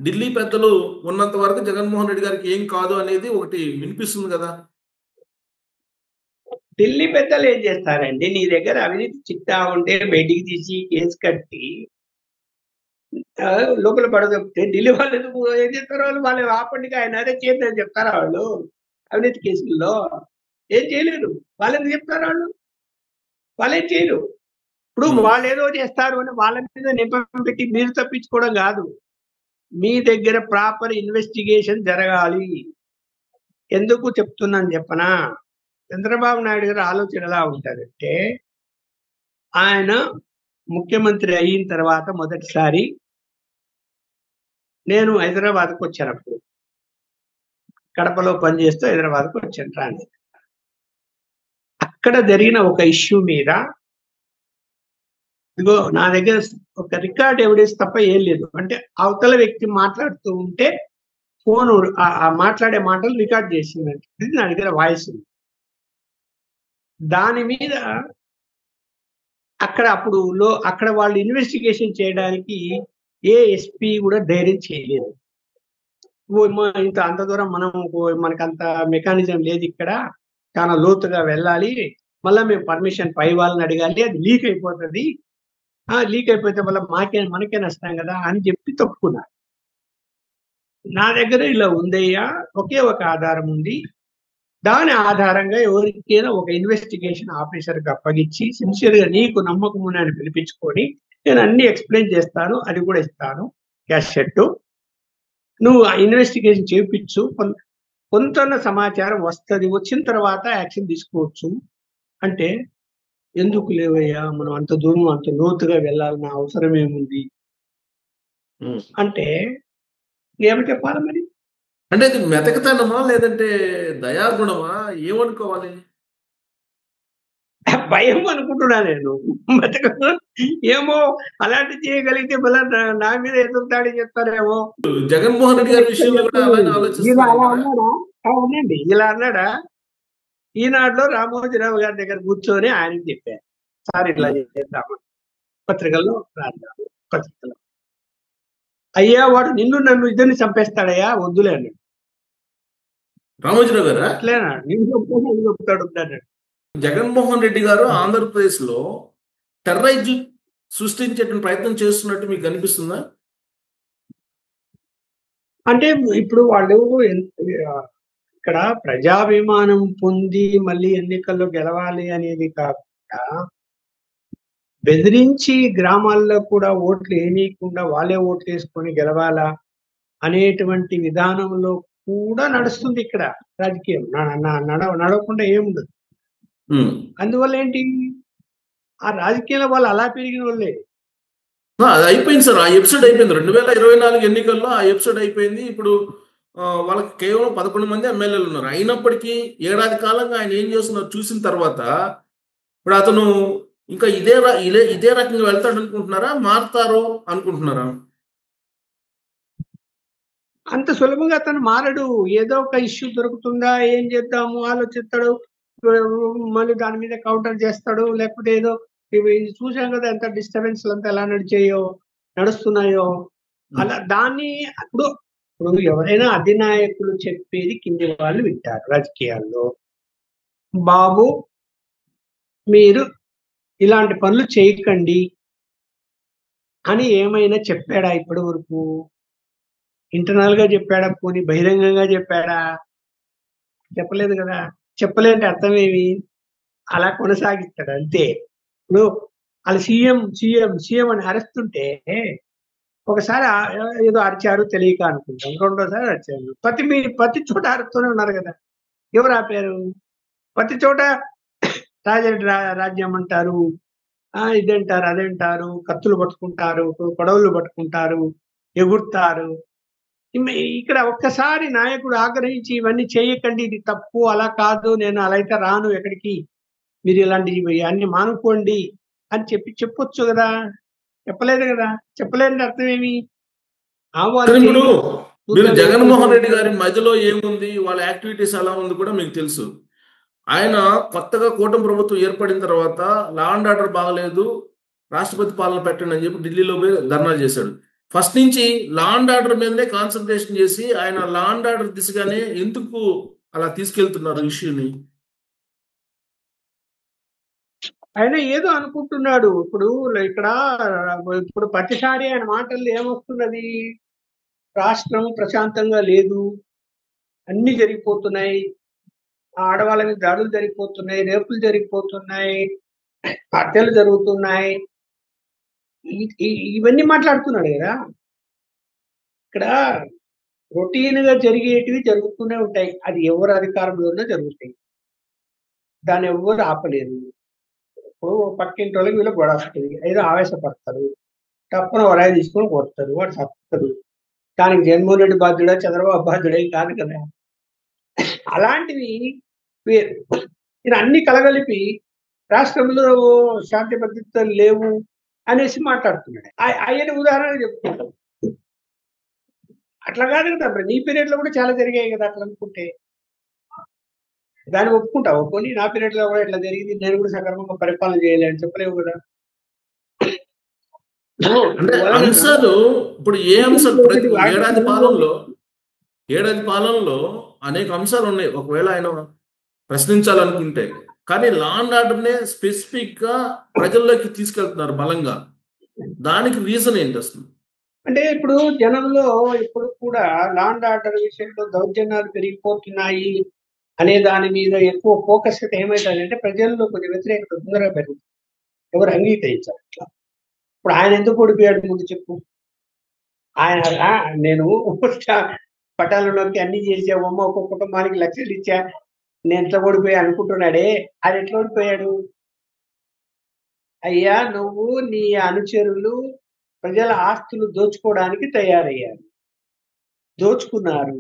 ఢిల్లీ పెద్దలు ఉన్నంత వరకు జగన్మోహన్ రెడ్డి గారికి ఏం కాదు అనేది ఒకటి వినిపిస్తుంది కదా. ఢిల్లీ పెద్దలు ఏం చేస్తారండి? నీ దగ్గర అవినీతి చిట్టా ఉంటే బయటికి తీసి కేసు కట్టి లోపల పడదొప్పితే ఢిల్లీ వాళ్ళు ఎందుకు ఏం చేస్తారు? వాళ్ళు ఆపండిగా ఆయన అదే చేద్దని చెప్తారా వాళ్ళు? అవినీతి కేసుల్లో ఏం చేయలేరు. వాళ్ళు ఎందుకు చెప్తారు? వాళ్ళేం చేయరు. ఇప్పుడు వాళ్ళు ఏదో చేస్తారు అని వాళ్ళ మీద నెపం పెట్టి మీరు తప్పించుకోవడం కాదు. మీ దగ్గర ప్రాపర్ ఇన్వెస్టిగేషన్ జరగాలి. ఎందుకు చెప్తున్నాను చెప్పనా? చంద్రబాబు నాయుడు గారి ఆలోచన ఎలా ఉంటదంటే, ఆయన ముఖ్యమంత్రి అయిన తర్వాత మొదటిసారి నేను హైదరాబాద్కు వచ్చానప్పుడు, కడపలో పనిచేస్తూ హైదరాబాద్కు వచ్చాను రాని. అక్కడ జరిగిన ఒక ఇష్యూ మీద ఇదిగో నా దగ్గర ఒక రికార్డ్ ఎవిడెన్స్ తప్ప ఏం లేదు. అంటే అవతల వ్యక్తి మాట్లాడుతూ ఉంటే ఫోన్ ఆ మాట్లాడే మాటలు రికార్డ్ చేసిందంటే ఇది నా దగ్గర వాయిస్ ఉంది. దాని మీద అక్కడ వాళ్ళు ఇన్వెస్టిగేషన్ చేయడానికి ఏ ఎస్పీ కూడా ధైర్యం చేయలేదు. అంత దూరం మనకంత మెకానిజం లేదు, ఇక్కడ చాలా లోతుగా వెళ్ళాలి, మళ్ళీ మేము పర్మిషన్ పై వాళ్ళని అడగాలి, అది లీక్ అయిపోతుంది, లీక్ అయిపోతే మళ్ళీ మనకే నష్టం కదా అని చెప్పి తప్పుకున్నారు. నా దగ్గర ఇలా ఉందయ్యా, ఒకే ఒక ఆధారం ఉంది, దాని ఆధారంగా ఎవరికైనా ఒక ఇన్వెస్టిగేషన్ ఆఫీసర్కి అప్పగించి సిన్సియర్గా నీకు నమ్మకం అని పిలిపించుకొని నేను అన్ని ఎక్స్ప్లెయిన్ చేస్తాను, అది కూడా ఇస్తాను క్యాషెట్, నువ్వు ఆ ఇన్వెస్టిగేషన్ చేయించు, కొంత సమాచారం వస్తుంది, వచ్చిన తర్వాత యాక్షన్ తీసుకోవచ్చు అంటే, ఎందుకు లేవయ్యా మనం అంత దూరం అంత లోతుగా వెళ్ళాలన్న అవసరం ఏముంది అంటే ఏమి చెప్పాలి మరి? అంటే అది మెతకతనమా లేదంటే దయాగుణమా ఏమనుకోవాలి? భయం అనుకుంటున్నా నేను. ఏమో అలాంటి చేయగలిగితే మళ్ళా నా మీద ఎదురుదాడి చెప్తారేమో. జగన్మోహన్ రెడ్డి గారి విషయంలో కూడా అలానే ఆలోచిస్తున్నారు. అవునండి, ఇలా అన్నాడా? ఈనాడులో రామోజీరావు గారి దగ్గర కూర్చొని ఆయనకి చెప్పారు, సార్ ఇట్లా చేద్దాము, పత్రికల్లో రాద్దాము, పత్రికల్లో. అయ్యా వాడు నిన్ను నన్ను ఇద్దరిని చంపేస్తాడయ్యా, వద్దులే అన్నాడు. రామోజీరావు గారు అట్లేనా? నిన్ను చెప్తాడు అన్నాడు. జగన్మోహన్ రెడ్డి గారు ఆంధ్రప్రదేశ్ లో టెర్రరైజ్ సృష్టించేటువంటి ప్రయత్నం చేస్తున్నట్టు మీకు అనిపిస్తుందా? అంటే ఇప్పుడు వాళ్ళు ఇక్కడ ప్రజాభిమానం పొంది మళ్ళీ ఎన్నికల్లో గెలవాలి అనేది కాకుండా బెదిరించి గ్రామాల్లో కూడా ఓట్లు వేయనీయకుండా వాళ్ళే ఓట్లు వేసుకొని గెలవాలా అనేటువంటి విధానంలో కూడా నడుస్తుంది ఇక్కడ రాజకీయం. నడవకుండా ఏముండదు. అందువల్ల ఏంటి, ఆ రాజకీయాల వాళ్ళు అలా పెరిగిన వాళ్ళే. అది అయిపోయింది సార్, ఆ ఎపిసోడ్ అయిపోయింది. 2024 ఎన్నికల్లో ఆ ఎపిసోడ్ అయిపోయింది. ఇప్పుడు వాళ్ళకి కేవలం 11 మంది ఎమ్మెల్యేలు ఉన్నారు. అయినప్పటికీ ఏడాది కాలంగా ఆయన ఏం చేస్తున్నారు చూసిన తర్వాత ఇప్పుడు అతను ఇంకా ఇదే రకంగా వెళ్తాడు అనుకుంటున్నారా, మారుతారో అనుకుంటున్నారా? అంత సులభంగా అతను మారడు. ఏదో ఒక ఇష్యూ దొరుకుతుందా, ఏం చేద్దాము ఆలోచిస్తాడు, మళ్ళీ దాని మీద కౌంటర్ చేస్తాడు, లేకపోతే ఏదో ఇవి చూసాం కదా ఎంత డిస్టర్బెన్స్ అంతా ఎలా నడుస్తున్నాయో అలా. దాన్ని ఇప్పుడు ఎవరైనా అధినాయకులు చెప్పేది కింది వాళ్ళు వింటారు రాజకీయాల్లో. బాబు మీరు ఇలాంటి పనులు చేయకండి అని ఏమైనా చెప్పాడా ఇప్పటి వరకు? ఇంటర్నల్ గా చెప్పాడా, పోనీ బహిరంగంగా చెప్పాడా? చెప్పలేదు కదా. చెప్పలేదంటే అర్థం ఏమి? అలా కొనసాగిస్తాడు అంతే. ఇప్పుడు వాళ్ళు సీఎం అని అరుస్తుంటే ఒకసారి ఏదో అరిచారు తెలియక అనుకుంటాం, రెండోసారి అరిచారు. ప్రతి చోట అరుస్తూనే ఉన్నారు కదా. ఎవరు ఆపారు? ప్రతి చోట రాజ్యం అంటారు, ఇదంటారు, అదంటారు, కత్తులు పట్టుకుంటారు, కొడవలు పట్టుకుంటారు, ఎగురుతారు. ఇక్కడ ఒక్కసారి నాయకుడు ఆగ్రహించి ఇవన్నీ చేయకండి, ఇది తప్పు, అలా కాదు, నేను అలా అయితే రాను ఎక్కడికి, మీరు ఇలాంటివి అన్ని మానుకోండి అని చెప్పొచ్చు కదా. చెప్పలేదు కదా. చెప్పలేని అర్థం ఏమి? మీరు జగన్మోహన్ రెడ్డి గారి మధ్యలో ఏముంది, వాళ్ళ యాక్టివిటీస్ ఎలా ఉంది కూడా మీకు తెలుసు. ఆయన కొత్తగా కూటమి ప్రభుత్వం ఏర్పడిన తర్వాత లా అండ్ ఆర్డర్ బాగలేదు, రాష్ట్రపతి పాలన పెట్టండి అని చెప్పి ఢిల్లీలో పోయి ధర్నా చేశాడు. ఫస్ట్ నుంచి లా అండ్ ఆర్డర్ మీదనే కాన్సన్ట్రేషన్ చేసి ఆయన లా అండ్ ఆర్డర్ దిశగానే ఎందుకు అలా తీసుకెళ్తున్నారు ఇష్యూని? ఆయన ఏదో అనుకుంటున్నాడు. ఇక్కడ ఇప్పుడు ప్రతిసారి ఆయన మాటల్లో ఏమొస్తున్నది? రాష్ట్రం ప్రశాంతంగా లేదు. అన్నీ జరిగిపోతున్నాయి. ఆడవాళ్ళ మీద దాడులు జరిగిపోతున్నాయి. రేపులు జరిగిపోతున్నాయి. హత్యలు జరుగుతున్నాయి. ఇవన్నీ మాట్లాడుతున్నాడు గదా! ఇక్కడ రొటీన్‌గా జరిగేటివి జరుగుతూనే ఉంటాయి. అది ఎవరు అధికారంలో ఉన్నా జరుగుతాయి. దాన్ని ఎవ్వరు ఆపలేరు. ఇప్పుడు పక్కింటోళ్ళకి వీళ్ళకి గొడవ వస్తది. ఏదో ఆవేశపడతారు. టప్పున వరాయి తీసుకొని కొడతారు. వాడు చస్తాడు. దానికి జగన్మోహన్ రెడ్డి బాధ్యుడా? చంద్రబాబు బాధ్యుడా? కాదు కదా! అలాంటివి వేరు. ఈయన అన్ని కలగలిపి రాష్ట్రంలో శాంతి భద్రతలు లేవు అనేసి మాట్లాడుతున్నాడు. ఆయన ఉదాహరణ చెప్తున్నాడు. అట్లా కాదు కదా! మరి నీ పీరియడ్‌లో కూడా చాలా జరిగాయి కదా! అట్లా అనుకుంటే. దాన్ని ఒప్పుకుంటావా? పోనీ నా పీరియడ్‌లో కూడా ఇట్లా జరిగింది. నేను కూడా సక్రమంగా పరిపాలన చేయలే అని చెప్పలేవు కదా! అంటే వలన అంశాలు ఇప్పుడు ఏ అంశాలు ఒకటి ఏడాది పాలనలో అనేక అంశాలు ఉన్నాయి. ఒకవేళ ఆయన ప్రశ్నించాలనుకుంటే. కానీ లా అండ్ ఆర్డర్‌నే స్పెసిఫిక్‌గా ప్రజల్లోకి తీసుకెళ్తున్నారు బలంగా. దానికి రీజన్ ఏంటి అసలు? అంటే ఇప్పుడు జనంలో ఇప్పుడు కూడా లా అండ్ ఆర్డర్ విషయంలో దౌర్జన్యాలు పెరిగిపోతున్నాయి అనే దాని మీద ఎక్కువ ఫోకస్ అయితే ఏమైతదంటే ప్రజల్లో కొంచెం వ్యతిరేకత తొందరగా పెరుగుతుంది. ఎవరు అంగీకరించరు అట్లా. ఇప్పుడు ఆయన ఎందుకు ఓడిపోయాడు ముందు చెప్పు? ఆయన నేను పటాలంలోకి అన్ని చేసావమ్మ ఒక్కొక్క కుటుంబానికి లక్షలు ఇచ్చా. నేను ఎట్లా ఓడిపోయా అనుకుంటున్నాడే. ఆయన ఎట్లా ఓడిపోయాడు? అయ్యా నువ్వు నీ అనుచరులు ప్రజల ఆస్తులు దోచుకోవడానికి తయారయ్యారు. దోచుకున్నారు.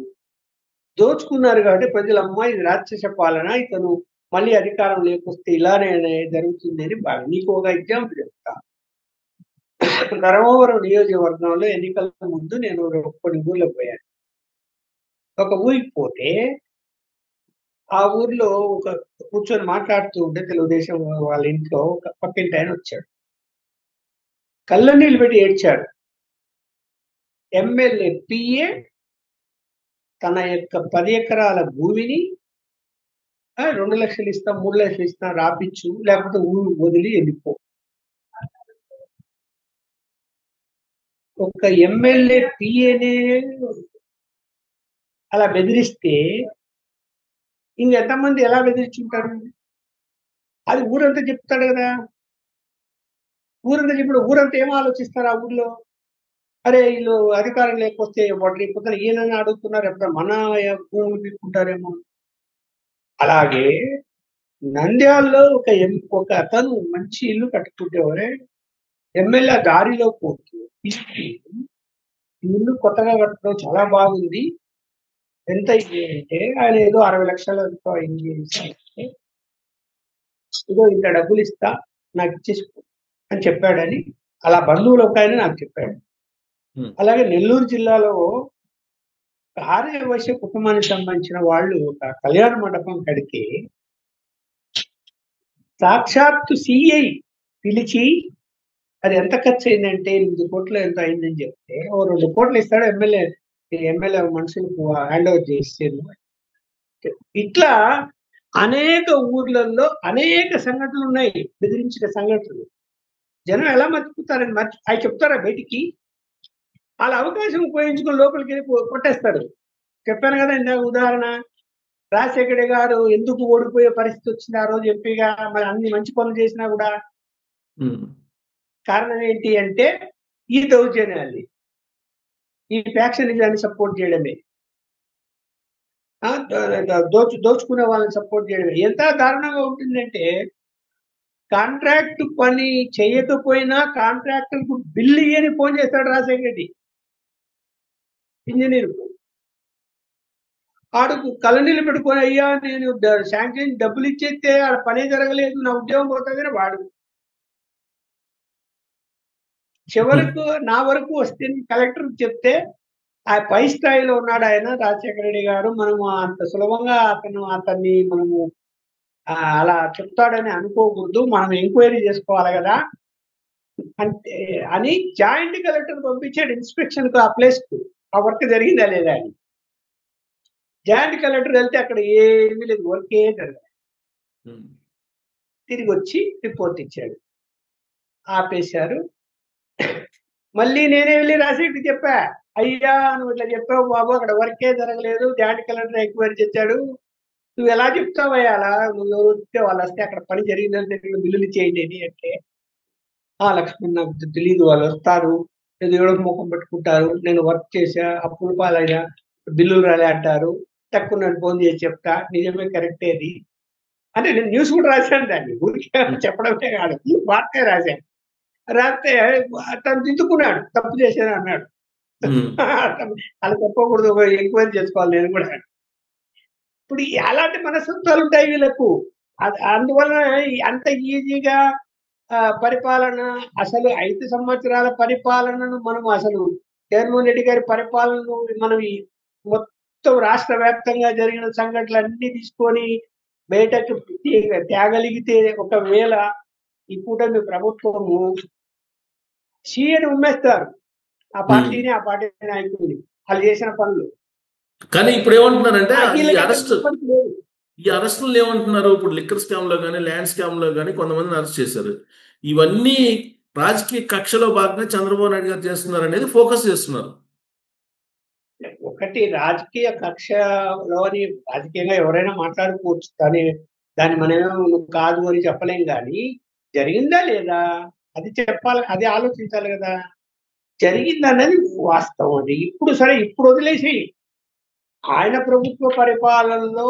దోచుకున్నారు కాబట్టి ప్రజలమ్మ ఇది రాక్షస పాలన. ఇతను మళ్ళీ అధికారం లేకొస్తే ఇలానే జరుగుతుంది అని నీకు ఒక ఎగ్జాంపుల్ చెప్తా. ధర్మవరం నియోజకవర్గంలో ఎన్నికల ముందు నేను కొన్ని ఊర్లకు పోయాను. ఒక ఊరికి పోతే ఆ ఊర్లో కూర్చొని మాట్లాడుతూ ఉంటే తెలుగుదేశం వాళ్ళ ఇంట్లో ఒక పక్కింటి ఆయన వచ్చాడు. కళ్ళనీళ్ళు పెట్టి ఏడ్చాడు. ఎమ్మెల్యే పిఏ తన యొక్క 10 ఎకరాల భూమిని 2 లక్షలు ఇస్తాం, 3 లక్షలు ఇస్తాం రాపిచ్చు, లేకపోతే ఊరు వదిలి వెళ్ళిపో. ఒక ఎమ్మెల్యే పిఏనే అలా బెదిరిస్తే ఇంకెంతమంది ఎలా బెదిరించుంటారు? అది ఊరంతా చెప్తాడు కదా! ఊరంతా చెప్పిన ఊరంతా ఏం ఆలోచిస్తారు ఆ ఊర్లో? అరే వీళ్ళు అధికారం లేకపోతే రేపు పొద్దున ఈయనని అడుగుతున్నారు, ఎప్పుడైనా మన భూములు తీసుకుంటారేమో. అలాగే నంద్యాలలో ఒక అతను మంచి ఇల్లు కట్టుకుంటేవరే ఎమ్మెల్యే దారిలో పోతూ ఇల్లు కొత్తగా కట్టడం చాలా బాగుంది. ఎంత ఇది అంటే ఆయన ఏదో 60 లక్షలు అయింది ఇదో ఇంత డబ్బులు ఇస్తా నాకు ఇచ్చేసుకో అని చెప్పాడని అలా బంధువులు ఒక ఆయన నాకు చెప్పాడు. అలాగే నెల్లూరు జిల్లాలో ఆర్యవైశ్య కుటుంబానికి సంబంధించిన వాళ్ళు ఒక కళ్యాణ మండపం కడితే సాక్షాత్తు సిఐ పిలిచి అది ఎంత ఖర్చు అయిందంటే 8 కోట్లు ఎంత అయిందని చెప్తే 2 కోట్లు ఇస్తాడు ఎమ్మెల్యే మనుషులకు హ్యాండ్ ఓవర్ చేసేది. ఇట్లా అనేక ఊర్లలో అనేక సంఘటనలు ఉన్నాయి, బెదిరించిన సంఘటనలు. జనం ఎలా మర్చిపోతారని అవి చెప్తారా బయటికి? వాళ్ళ అవకాశం ఉపయోగించుకుని లోపలికి వెళ్ళి కొట్టేస్తారు. చెప్పాను కదా ఇందాక ఉదాహరణ. రాజశేఖర గారు ఎందుకు ఓడిపోయే పరిస్థితి వచ్చింది ఆ రోజు ఎంపీగా? మరి అన్ని మంచి పనులు చేసినా కూడా కారణం ఏంటి అంటే ఈ దౌర్జన్యాన్ని, ఈ ఫ్యాక్షనిజాన్ని సపోర్ట్ చేయడమే, దోచుకునే వాళ్ళని సపోర్ట్ చేయడమే. ఎంత దారుణంగా ఉంటుందంటే కాంట్రాక్ట్ పని చేయకపోయినా కాంట్రాక్టర్కు బిల్లు ఇయ్యని ఫోన్ చేస్తాడు రాజశేఖర రెడ్డి ఇంజనీర్కు. ఆడుకు కళ్ళనీళ్ళు పెట్టుకొని అయ్యా నేను శాంక్షన్ డబ్బులు ఇచ్చేస్తే ఆడ పనే జరగలేదు, నా ఉద్యోగం పోతుందని వాడు. చివరకు నా వరకు వస్తే కలెక్టర్ చెప్తే ఆ పై స్థాయిలో ఉన్నాడు ఆయన రాజశేఖర రెడ్డి గారు, మనము అంత సులభంగా అతన్ని మనము అలా చెప్తాడని అనుకోకూడదు, మనం ఎంక్వైరీ చేసుకోవాలి కదా, అంటే అని జాయింట్ కలెక్టర్ పంపించాడు ఇన్స్పెక్షన్‌కి ఆ ప్లేస్‌కి. ఆ వర్క్ జరిగిందా లేదా అని. జాయింట్ కలెక్టర్ వెళ్తే అక్కడ ఏమీ లేదు. వర్కే జరగలేదు. హ్మ్. తిరిగొచ్చి రిపోర్ట్ ఇచ్చాడు. ఆపేశారు. మళ్ళీ నేనే వెళ్లి రాసేట్టు చెప్పా. "అయ్యా! నువ్వు ఇట్లా చెప్పావు బాబు. అక్కడ వర్కే జరగలేదు. జాయింట్ కలెక్టర్ ఎంక్వైరీ చేశాడు. నువ్వెలా చెప్తావయ్యా అలా? నువ్వెవరో చెప్తే వాళ్ళొస్తే అక్కడ పని జరిగిందని తెలియదు బిల్లులు ఇచ్చేయండి" అని అంటే, "ఆ! లక్ష్మణ్ నాకు తెలీదు. వాళ్ళొస్తారు. ఏదో ఏడుపు మొఖం పెట్టుకుంటారు. నేను వర్క్ చేశా. అప్పుల పాలయ్యా. బిల్లులు రాలే అంటారు. టక్కున నన్ను ఫోన్ చేసి చెప్తా. నిజమే కరెక్టే అది." అంటే నేను న్యూస్ కూడా రాశాను దాన్ని. ఊరికే హ్మ్. చెప్పడమే కాదు. వార్తే రాశాను. రాస్తే తను దిద్దుకున్నాడు. తప్పు చేశానన్నాడు. హ్మ్. అలా చెప్పకూడదు. ఒక ఎంక్వైరీ చేసుకోవాలి నేను కూడా. ఇప్పుడు అలాంటి మనస్తత్వాలుంటాయి వీళ్ళకు. అందువలన అంత ఈజీగా పరిపాలన అసలు 5 సంవత్సరాల పరిపాలనను మనం అసలు జగన్మోహన్ రెడ్డి గారి పరిపాలనను మనం ఈ మొత్తం రాష్ట్ర వ్యాప్తంగా జరిగిన సంఘటనలన్నీ తీసుకొని బయటకు తేగలిగితే ఒకవేళ ఈ కూటమి ప్రభుత్వము ఛీ అని ఉమ్మేస్తారు. ఆ హ్మ్. పార్టీని, ఆ పార్టీ నాయకుల్ని. ఆళ్ళు చేసిన పనులు. కానీ ఇప్పుడేమంటున్నారంటే వీళ్ళకైతే ఇప్పటికి లేదు. ఈ అరెస్టులు ఏమంటున్నారు? ఇప్పుడు లిక్కర్ స్కామ్‌లో గాని, ల్యాండ్ స్కామ్‌లో గాని కొంతమందిని అరెస్ట్ చేశారు. ఇవన్నీ రాజకీయ కక్షలో భాగంగా చంద్రబాబు నాయుడు గారు చేస్తున్నారనేది ఫోకస్ చేస్తున్నారు. ఒకటి రాజకీయ కక్షలోని రాజకీయంగా ఎవరైనా మాట్లాడుకోవచ్చు. దాన్ని మనమేమో నువ్వు కాదు అని చెప్పలేం గానీ, జరిగిందా లేదా? అది చెప్పాలి. అది ఆలోచించాలి గదా! జరిగిందన్నది వాస్తవం అది. ఇప్పుడు సరే ఇప్పుడు వదిలేసేయి. ఆయన ప్రభుత్వ పరిపాలనలో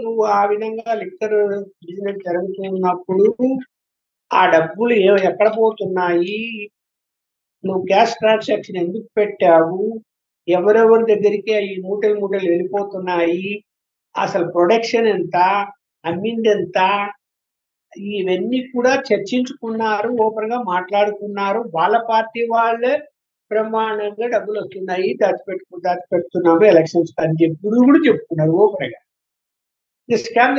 నువ్వు ఆ విధంగా లిక్కర్ బిజినెస్ జరుగుతున్నప్పుడు, ఆ డబ్బులు ఎక్కడ పోతున్నాయి? నువ్వు క్యాష్ ట్రాన్సాక్షన్ ఎందుకు పెట్టావు? ఎవరెవరి దగ్గరికి ఈ మూటలు మూటలు వెళ్ళిపోతున్నాయి? అసలు ప్రొడక్షన్ ఎంత? అమ్మిందెంత? ఇవన్నీ కూడా చర్చించుకున్నారు. ఓపెన్‌గా మాట్లాడుకున్నారు. వాళ్ళ పార్టీ వాళ్ళే బ్రహ్మాండంగా డబ్బులొస్తున్నాయి. దాచిపెడుతున్నాము ఎలక్షన్స్‌కి అని చెప్పి కూడా చెప్పుకున్నారు ఓపెన్‌గా. ఈ స్కామ్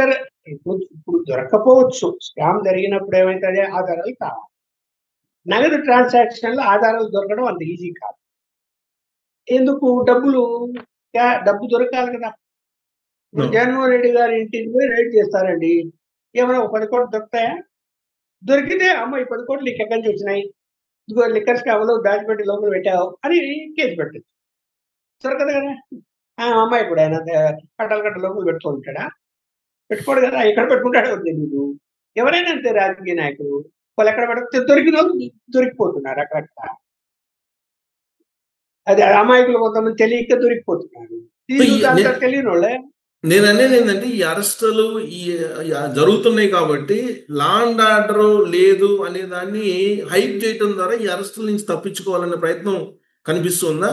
ఇప్పుడు దొరక్కపోవచ్చు. స్కామ్ జరిగినప్పుడు ఏమైతది? ఆధారాలు కావాలి. నగదు ట్రాన్సాక్షన్‌లో ఆధారాలు దొరకడం అంత ఈజీ కాదు. ఎందుకు? డబ్బు దొరకాలి కదా! ఇప్పుడు అవును. జగన్మోహన్ రెడ్డి గారి ఇంటికి పోయి రైడ్ చేస్తారండి. ఏమన్నా ఒక 10,00,00,000 దొరుకుతాయా? దొరికితే అమ్మో! ఈ 10,00,00,000 నీకెక్కడి నుంచి వచ్చినాయి? ఇదిగో లిక్కర్ స్కామ్‌లో దాచిపెట్టి లోపల పెట్టావు అని కేసు పెట్టొచ్చు. దొరకదు కదా! ఆ అమ్మాయి ఎప్పుడైనా కట్టలు కట్టలు లోపల పెట్టుకొని ఉంటాడా? పెట్టుకోడు కదా! ఎక్కడ పెట్టుకుంటాడో కూడా తెలీదు. ఎవరైనా అంతే రాజకీయ నాయకులు. వాళ్ళెక్కడ దొరికినోళ్ళు దొరికిపోతున్నారు అక్కడక్కడ. అది అమాయకులు కొంతమంది తెలియక దొరికిపోతున్నారు. సో, వీళ్ళు అంతా తెలియనోళ్ళే. నేననేదేంటంటే ఈ అరెస్టులు ఈ జరుగుతున్నాయి కాబట్టి లా అండ్ ఆర్డర్ లేదు అనే దాన్ని హైప్ చేయటం ద్వారా ఈ అరెస్టుల నుంచి తప్పించుకోవాలనే ప్రయత్నం కనిపిస్తుందా?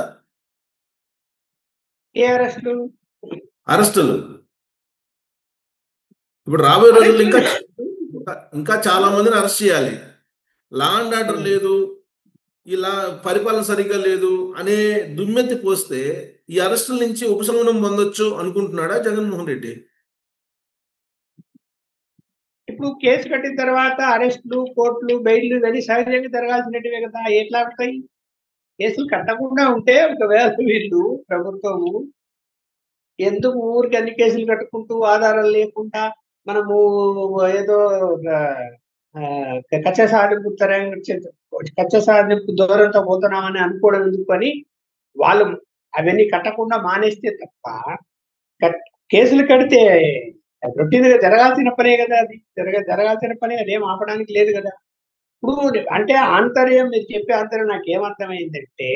ఏ అరెస్ట్‌లు? అరెస్టులు ఇప్పుడు రాబోయే రోజుల్లో అరెస్ట్‌లు ఇంకా ఇంకా చాలా మందిని అరెస్ట్ చేయాలి. లా అండ్ ఆర్డర్ లేదు, ఇలా పరిపాలన సరిగ్గా లేదు అనే దుమ్మెత్తి పోస్తే ఈ అరెస్టుల నుంచి ఉపశమనం పొందొచ్చు అనుకుంటున్నాడా జగన్మోహన్ రెడ్డి? ఇప్పుడు కేసు కట్టిన తర్వాత అరెస్ట్‌లు, కోర్టులు, బెయిల్‌లు ఇవన్నీ సహజంగా జరగాల్సినటివే కదా! ఎట్లా ఆగుతాయి? కేసులు కట్టకుండా ఉంటే ఒకవేళ వీళ్ళు ప్రభుత్వము ఎందుకు ఊరికే అన్ని కేసులు కట్టుకుంటూ ఆధారాలు లేకుండా మనము ఏదో కక్ష సాధింపు కక్ష సాధింపు ధోరణితో పోతున్నామని అనుకోవడం ఎందుకని వాళ్ళు అవన్నీ కట్టకుండా మానేస్తే తప్ప కట్ కేసులు కడితే రొటీన్‌గా జరగాల్సిన పనే గదా! అది. జరగాల్సిన పనే అదేం ఆపడానికి లేదు గదా! ఇప్పుడు అంటే ఆంతర్యం మీరు చెప్పే ఆంతర్యం నాకేమర్థమైందంటే,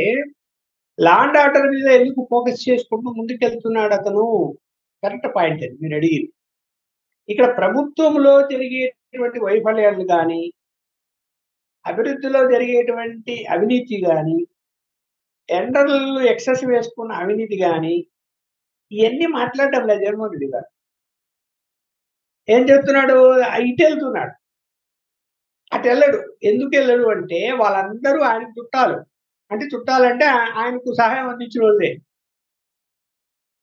లా అండ్ ఆర్డర్ మీద ఎందుకు ఫోకస్ చేసుకుంటూ ముందుకెళ్తున్నాడతను. కరెక్ట్ పాయింట్ అది మీరడిగింది. ఇక్కడ ప్రభుత్వంలో జరిగేటువంటి వైఫల్యాలు గాని, అభివృద్ధిలో జరిగేటువంటి అవినీతి గాని, టెండర్‌లలో ఎక్సెస్ వేసుకున్న అవినీతి గాని, ఇయన్నీ మాట్లాడడం లేదు జగన్మోహన్ రెడ్డి గారు. ఏం చెప్తున్నాడు? ఇటెళ్తున్నాడు. అటెళ్ళడు. ఎందుకెళ్ళడు అంటే వాళ్ళందరూ ఆయనకు చుట్టాలు. అంటే చుట్టాలంటే ఆయనకు సహాయం అందించినోళ్ళే.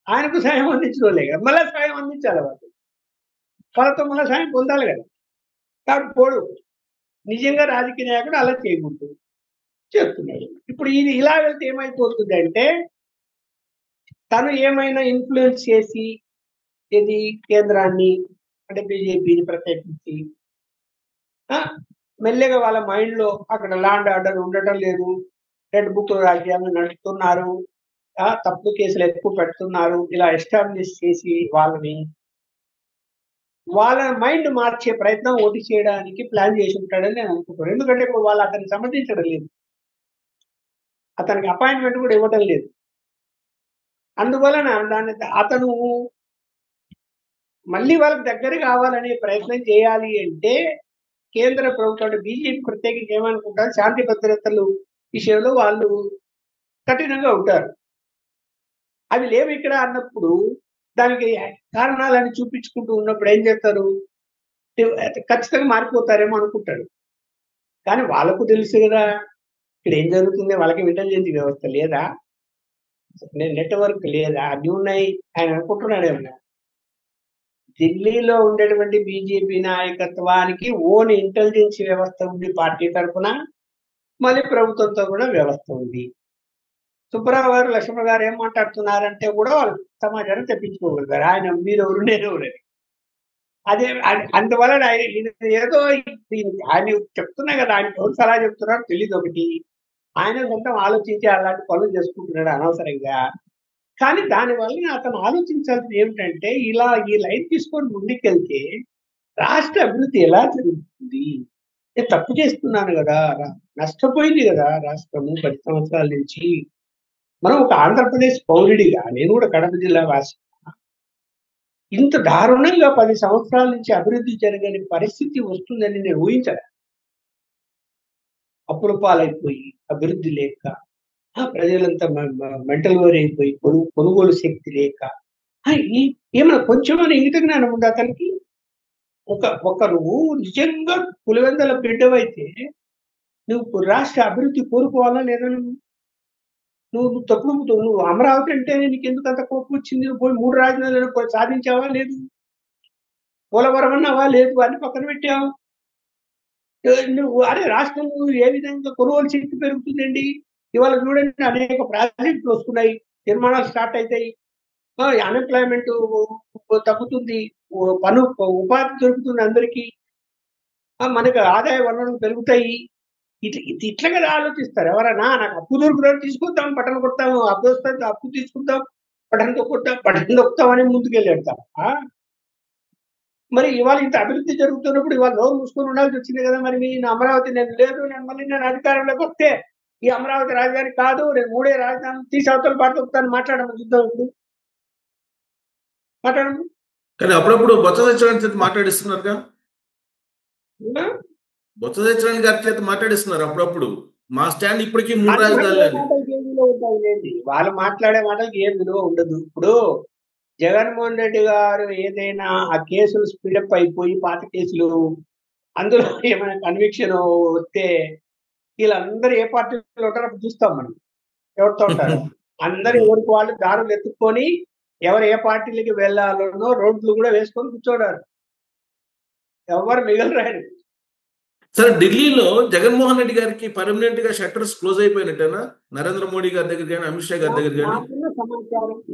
ఆయనకు సహాయం అందించినోళ్ళే కదా! మళ్ళా సహాయం అందించాలి వాళ్ళు. వాళ్ళతో మళ్ళా సహాయం పొందాలి గదా! కాబట్టి పోడు. నిజంగా రాజకీయ నాయకుడు అలా చేయకూడదు. చెప్తున్నాడు. ఇప్పుడు ఇది ఇలా వెళ్తే ఏమైపోతుందంటే, తను ఏమైనా ఇన్‌ఫ్లూయెన్స్ చేసి ఏది కేంద్రాన్ని అంటే బీజేపీని ప్రత్యేకించి ఆ! మెల్లిగా వాళ్ళ మైండ్‌లో అక్కడ లా అండ్ ఆర్డర్ ఉండటం లేదు. రెడ్ బుక్ రాజ్యాంగం నడుపుతున్నారు. తప్పుడు కేసులు ఎక్కువ పెడుతున్నారు. ఇలా ఎస్టాబ్లిష్ చేసి వాళ్ళ మైండ్ మార్చే ప్రయత్నం ఓటి చేయడానికి ప్లాన్ చేసి ఉంటాడని నేను అనుకుంటున్నాను. ఎందుకంటే ఇప్పుడు వాళ్ళు అతన్ని సమర్థించడం లేదు. అతనికి అపాయింట్‌మెంట్ కూడా ఇవ్వటం లేదు. అందువలన అతను మళ్ళీ వాళ్ళకి దగ్గర కావాలనే ప్రయత్నం చేయాలి అంటే కేంద్ర ప్రభుత్వం అంటే బీజేపీ ప్రత్యేకించి ఏమనుకుంటారు, శాంతి భద్రతలు విషయంలో వాళ్ళు కఠినంగా ఉంటారు. అవి లేవు ఇక్కడ అన్నప్పుడు దానికి కారణాలని చూపించుకుంటూ ఉన్నప్పుడు ఏం చేస్తారు? ఖచ్చితంగా మారిపోతారేమో అనుకుంటాడు. కానీ వాళ్ళకు తెలుసు గదా! ఇక్కడ ఏం జరుగుతుంది? వాళ్ళకి ఇంటెలిజెన్స్ వ్యవస్థ లేదా? నెట్‌వర్క్ లేదా? అన్నీ ఉన్నాయి. ఆయన అనుకుంటున్నాడేమన్నా. ఢిల్లీలో ఉండేటువంటి బీజేపీ నాయకత్వానికి ఓన్ ఇంటెలిజెన్స్ వ్యవస్థ ఉంది పార్టీ తరపున. మళ్ళీ ప్రభుత్వంతో కూడా వ్యవస్థ ఉంది. సుబ్బారావు గారు, లక్ష్మణ గారు ఏం మాట్లాడుతున్నారంటే కూడా వాళ్ళు సమాచారం తెప్పించుకోగలుగుతారు. మీరెవరు నేనెవరని. అదే అందువలన ఈయన ఏదో ఆయన చెప్తున్నా కదా! ఆయన ఎవరు సలహా చెప్తున్నారో తెలీదొకటి. ఆయన సొంతం ఆలోచించి అలాంటి పనులు చేసుకుంటున్నాడు అనవసరంగా. కానీ దానివలన అతను ఆలోచించాల్సింది ఏమిటంటే, ఇలా ఈ లైన్ తీసుకొని ముందుకెళ్తే రాష్ట్ర అభివృద్ధి ఎలా జరుగుతుంది? నేను తప్పు చేస్తున్నాను గదా! నష్టపోయింది గదా! రాష్ట్రము 10 సంవత్సరాల నుంచి. మనం ఒక ఆంధ్రప్రదేశ్ పౌరుడిగా నేను కూడా కడప జిల్లా వాసి. ఇంత దారుణంగా 10 సంవత్సరాల నుంచి అభివృద్ధి జరగని పరిస్థితి వస్తుందని నేను ఊహించలే. అప్పుల పాలైపోయి, అభివృద్ధి లేక, ప్రజలంతా మెంటల్ వర్ అయిపోయి, కొనుగోలు శక్తి లేక, ఈ ఏమన్నా కొంచెమన్నా ఇంగిత జ్ఞానం ఉందా అతనికి? నువ్వు నిజంగా పులివెందుల బిడ్డవైతే నువ్వు రాష్ట్ర అభివృద్ధి కోరుకోవాలా లేదా నువ్వు తప్పుడు నువ్వు అమరావతి అంటే నీకెందుకు అంత కోపం వచ్చింది? నువ్వు పోయి 3 రాజధానులను సాధించావా? లేదు. పోలవరం అన్నావా? లేదు. అన్ని పక్కన పెట్టావు. నువ్వు రాష్ట్రం ఏ విధంగా కొనుగోలు శక్తి పెరుగుతుందండి? ఇవాళ చూడండి అనేక ప్రాజెక్టులు వస్తున్నాయి. నిర్మాణాలు స్టార్ట్ అయితాయి. అన్‌ఎంప్లాయ్‌మెంట్ తగ్గుతుంది. ఉపాధి దొరుకుతుంది అందరికీ. మనకు ఆదాయ వనరులు పెరుగుతాయి. ఇట్లా కదా ఆలోచిస్తారు ఎవరైనా. నాకు అప్పు దొరుకుతుంది తీసుకొద్దాం, బటన్ కొడతాము. అప్పు వస్తుంది అప్పు తీసుకుంటాం, బటన్ తొక్కుతాం అని ముందుకెళ్ళేడతాం. మరి ఇవాళ ఇంత అభివృద్ధి జరుగుతున్నప్పుడు ఇవాళ నోరు మూసుకొని ఉండాల్సి వచ్చింది కదా! మరి నేను అమరావతి నేను అధికారంలోకి వస్తే ఈ అమరావతి రాజధాని కాదు, నేను 3 రాజధానులు తీసి అవతల పాటలు మాట్లాడమని చూద్దాం ఇప్పుడు. మాట్లాడము. కానీ అప్పుడప్పుడు బొత్స సత్యనారాయణ చేత మాట్లాడిస్తున్నారుగా. బొత్స సత్యనారాయణ గారి చేత మాట్లాడిస్తున్నారు అప్పుడప్పుడు. మా స్టాండ్ ఇప్పటికీ 3 రాజధానులు. వాళ్ళు మాట్లాడే మాటలకి ఏం విలువ ఉండదు. ఇప్పుడు జగన్మోహన్ రెడ్డి గారు ఏదైనా ఆ కేసులు స్పీడప్ అయిపోయి పాత కేసులు అందులో ఏమైనా కన్విక్షన్ వస్తే వీళ్ళందరూ ఏ పార్టీలో ఉంటారో అప్పుడు చూస్తాం మనం. ఎవరితో ఉంటారు అందరూ ఎవరికి వాళ్ళు దారులు ఎత్తుక్కొని ఎవరు ఏ పార్టీలకి వెళ్ళాలనో రోడ్లు కూడా వేసుకొని కూర్చోడారు. ఎవరు మిగలరారు. సరే, ఢిల్లీలో జగన్మోహన్ రెడ్డి గారికి పర్మనెంట్ గా షట్టర్స్ క్లోజ్ అయిపోయినట్టేనా? నరేంద్ర మోడీ గారి దగ్గర కానీ, అమిత్ షా గారి దగ్గర కానీ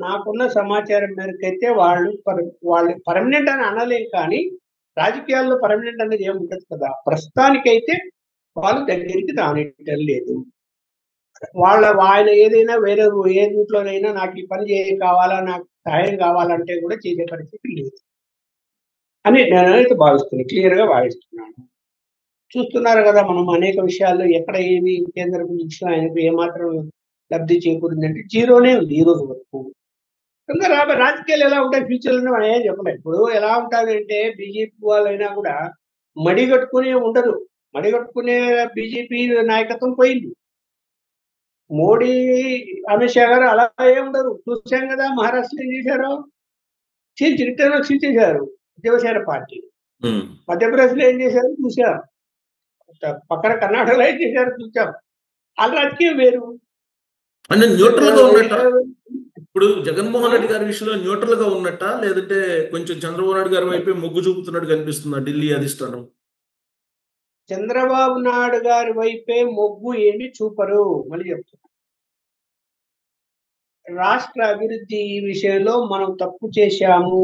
నాకున్న సమాచారం మేరకైతే వాళ్ళు పర్మనెంట్ అని అనలేం, కానీ రాజకీయాల్లో పర్మనెంట్ అనేది ఏమి ఉండదు కదా. ప్రస్తుతానికైతే వాళ్ళు దగ్గరికి రానియటం లేదు. ఆయన ఏదైనా వేరే ఏ రూట్లోనైనా నాకు ఈ పని కావాలా, నాకు సహాయం కావాలంటే కూడా చేసే పరిస్థితి లేదు అని నేనైతే భావిస్తున్నాను. క్లియర్ గా భావిస్తున్నాను. చూస్తున్నారు కదా మనం అనేక విషయాల్లో ఎక్కడ ఏమి కేంద్ర ప్రభుత్వం ఆయనకు ఏమాత్రం లబ్ధి చేకూరిందంటే జీరోనే ఉంది ఈ రోజు వరకు. ఇంకా రాజకీయాలు ఎలా ఉంటాయి ఫ్యూచర్లో మనం ఏం చెప్పలేదు. ఇప్పుడు ఎలా ఉంటుంది అంటే బీజేపీ వాళ్ళైనా కూడా మడిగట్టుకునే ఉండదు. మడిగట్టుకునే బీజేపీ నాయకత్వం పోయింది. మోడీ, అమిత్ షా గారు అలా ఏం ఉండరు. చూసాం కదా మహారాష్ట్రలో ఏం చేశారు, రిటర్న్ చేశారు శివసేన పార్టీ. మధ్యప్రదేశ్లో ఏం చేశారు చూసాం, పక్కన కర్ణాటకలో ఏం చేశారు చూసాం. వాళ్ళ రాజకీయం వేరు. అంటే న్యూట్రల్ గా ఉన్నట్ట ఇప్పుడు జగన్మోహన్ రెడ్డి గారి విషయంలో న్యూట్రల్ గా ఉన్నట్ట, లేదంటే కొంచెం చంద్రబాబు నాయుడు గారి వైపే మొగ్గు చూపుతున్నట్టు కనిపిస్తుందా ఢిల్లీ అధిష్టానం? చంద్రబాబు నాయుడు గారి వైపే మొగ్గు ఏమి చూపరు. మళ్ళీ చెప్తున్నా, రాష్ట్ర అభివృద్ధి విషయంలో మనం తప్పు చేశాము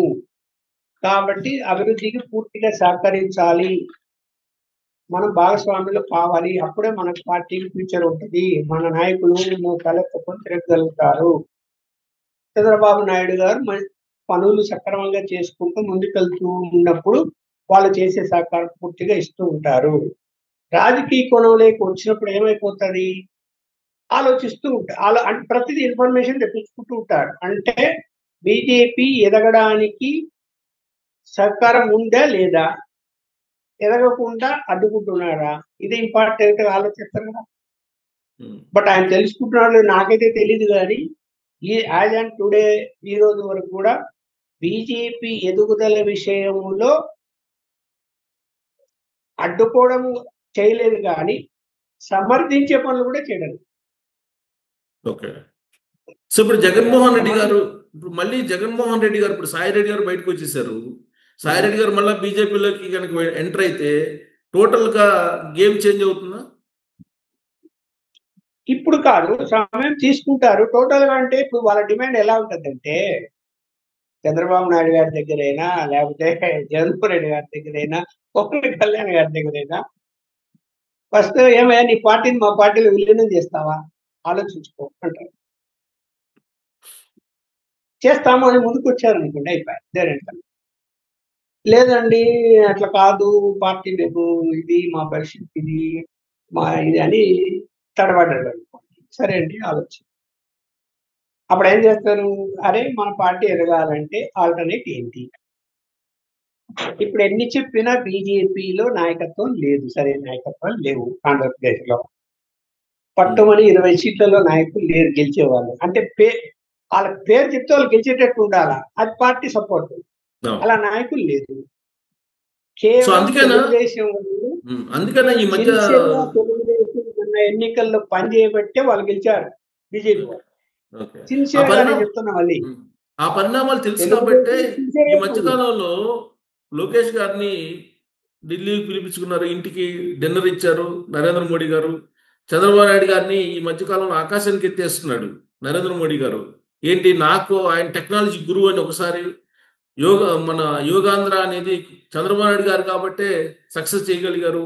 కాబట్టి అభివృద్ధికి పూర్తిగా సహకరించాలి, మనం భాగస్వాములు కావాలి, అప్పుడే మన పార్టీకి ఫ్యూచర్ ఉంటుంది, మన నాయకులు తలెత్తుకొని తిరగగలుగుతారు. చంద్రబాబు నాయుడు గారు పనులు సక్రమంగా చేసుకుంటూ ముందుకెళ్తూ ఉన్నప్పుడు వాళ్ళు చేసే సహకారం పూర్తిగా ఇస్తూ ఉంటారు. రాజకీయ కోణంలోకి వచ్చినప్పుడు ఏమైపోతుంది, ఆలోచిస్తూ ఉంటారు. అంటే ప్రతిదీ ఇన్ఫర్మేషన్ తెప్పించుకుంటూ ఉంటారు. అంటే బీజేపీ ఎదగడానికి సహకారం ఉందా లేదా, ఎదగకుండా అడ్డుకుంటున్నారా, ఇది ఇంపార్టెంట్ ఆలోచిస్తారు కదా. బట్ ఆయన తెలుసుకుంటున్నాడు నాకైతే తెలియదు, కానీ యాజ్ అండ్ టుడే ఈ రోజు వరకు కూడా బీజేపీ ఎదుగుదల విషయంలో అడ్డుకోవడం చేయలేదు, కానీ సమర్థించే పనులు కూడా చేయలేదు. ఓకే. సో ఇప్పుడు జగన్మోహన్ రెడ్డి గారు ఇప్పుడు సాయి రెడ్డి గారు బయటకు వచ్చేసారు. సాయి రెడ్డి గారు మళ్ళీ బీజేపీలోకి కనుక ఎంటర్ అయితే టోటల్ గా గేమ్ చేంజ్ అవుతుందా? ఇప్పుడు కాదు, సమయం తీసుకుంటారు. టోటల్ గా అంటే ఇప్పుడు వాళ్ళ డిమాండ్ ఎలా ఉంటుందంటే, చంద్రబాబు నాయుడు గారి దగ్గరైనా, లేకపోతే జగన్మోహన్ రెడ్డి గారి దగ్గరైనా, పవన్ కళ్యాణ్ గారి దగ్గరైనా, ఫస్ట్ ఏమయ్యా నీ పార్టీని మా పార్టీలో విలీనం చేస్తావా, ఆలోచించుకో అంటారు. చేస్తాము అని ముందుకు వచ్చారు అనుకోండి, అయిపోయాయి. లేదండి అట్లా కాదు, పార్టీ లేదు, ఇది మా పరిస్థితి, ఇది మా ఇది అని తడబడ్డాడు అనుకోండి, సరే అండి ఆలోచన. అప్పుడు ఏం చేస్తారు, అరే మన పార్టీ ఎదగాలంటే ఆల్టర్నేట్ ఏంటి. ఇప్పుడు ఎన్ని చెప్పినా బీజేపీలో నాయకత్వం లేదు, సరైన నాయకత్వం లేవు. ఆంధ్రప్రదేశ్ లో పట్టుమని 20 సీట్లలో నాయకులు లేరు గెలిచేవాళ్ళు. అంటే వాళ్ళ పేరు చెప్తే వాళ్ళు గెలిచేటట్టు ఉండాలా, అది పార్టీ సపోర్ట్. అలా నాయకులు లేదు. కేవలం తెలుగుదేశం ఈ మధ్య తెలుగుదేశం ఉన్న ఎన్నికల్లో పనిచేయబట్టే వాళ్ళు గెలిచారు బీజేపీ. సిన్సియర్గానే చెప్తున్నా మళ్ళీ. ఆ పరిణామాలు తెలుసు కాబట్టి ఈ మధ్యకాలంలో లోకేష్ గారిని ఢిల్లీకి పిలిపించుకున్నారు, ఇంటికి డిన్నర్ ఇచ్చారు నరేంద్ర మోడీ గారు. చంద్రబాబు నాయుడు గారిని ఈ మధ్యకాలంలో ఆకాశానికి ఎత్తేస్తున్నాడు నరేంద్ర మోడీ గారు. ఏంటి, నాకు ఆయన టెక్నాలజీ గురువు అని ఒకసారి మన యోగాంధ్ర అనేది చంద్రబాబు నాయుడు గారు కాబట్టే సక్సెస్ చేయగలిగారు.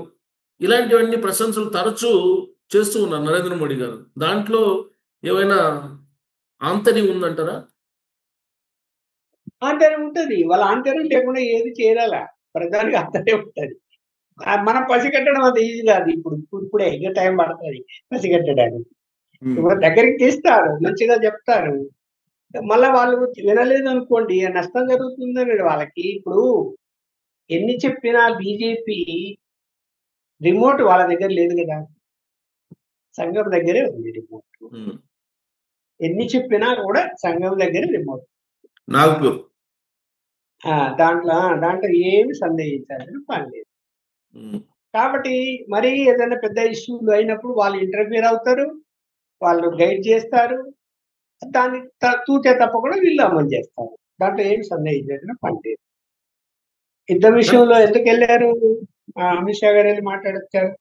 ఇలాంటివన్నీ ప్రశంసలు తరచూ చేస్తూ ఉన్నారు నరేంద్ర మోడీ గారు. దాంట్లో ఏమైనా ఆంతర్యం ఉందంటారా? ఆంతర్యం ఉంటుంది. వాళ్ళ ఆంతర్యం లేకుండా ఏది చేయాలా, ప్రధానికి ఆంతర్యం ఉంటుంది. మనం పసిగట్టడం అంత ఈజీ కాదు. ఇప్పుడే ఇంకా టైం పడుతుంది పసిగట్టడానికి. దగ్గరికి తీస్తారు, మంచిగా చెప్తారు, మళ్ళా వాళ్ళు వినలేదు అనుకోండి, నష్టం జరుగుతుందని వాళ్ళకి. ఇప్పుడు ఎన్ని చెప్పినా బీజేపీ రిమోట్ వాళ్ళ దగ్గర లేదు కదా, సంఘం దగ్గరే ఉంది రిమోట్. ఎన్ని చెప్పినా కూడా సంఘం దగ్గర రిమోట్. నాగపూర్ దాంట్లో ఏమి సందేహించాల్సిన పని లేదు. కాబట్టి మరి ఏదైనా పెద్ద ఇష్యూలు అయినప్పుడు వాళ్ళు ఇంటర్ఫియర్ అవుతారు, వాళ్ళు గైడ్ చేస్తారు, దాన్ని తూచే తప్పకుండా వీళ్ళు అమలు చేస్తారు. దాంట్లో ఏమి సందేహించాల్సిన పని లేదు. యుద్ధ విషయంలో ఎందుకు వెళ్ళారు, అమిత్ షా గారు వెళ్ళి మాట్లాడొచ్చారు.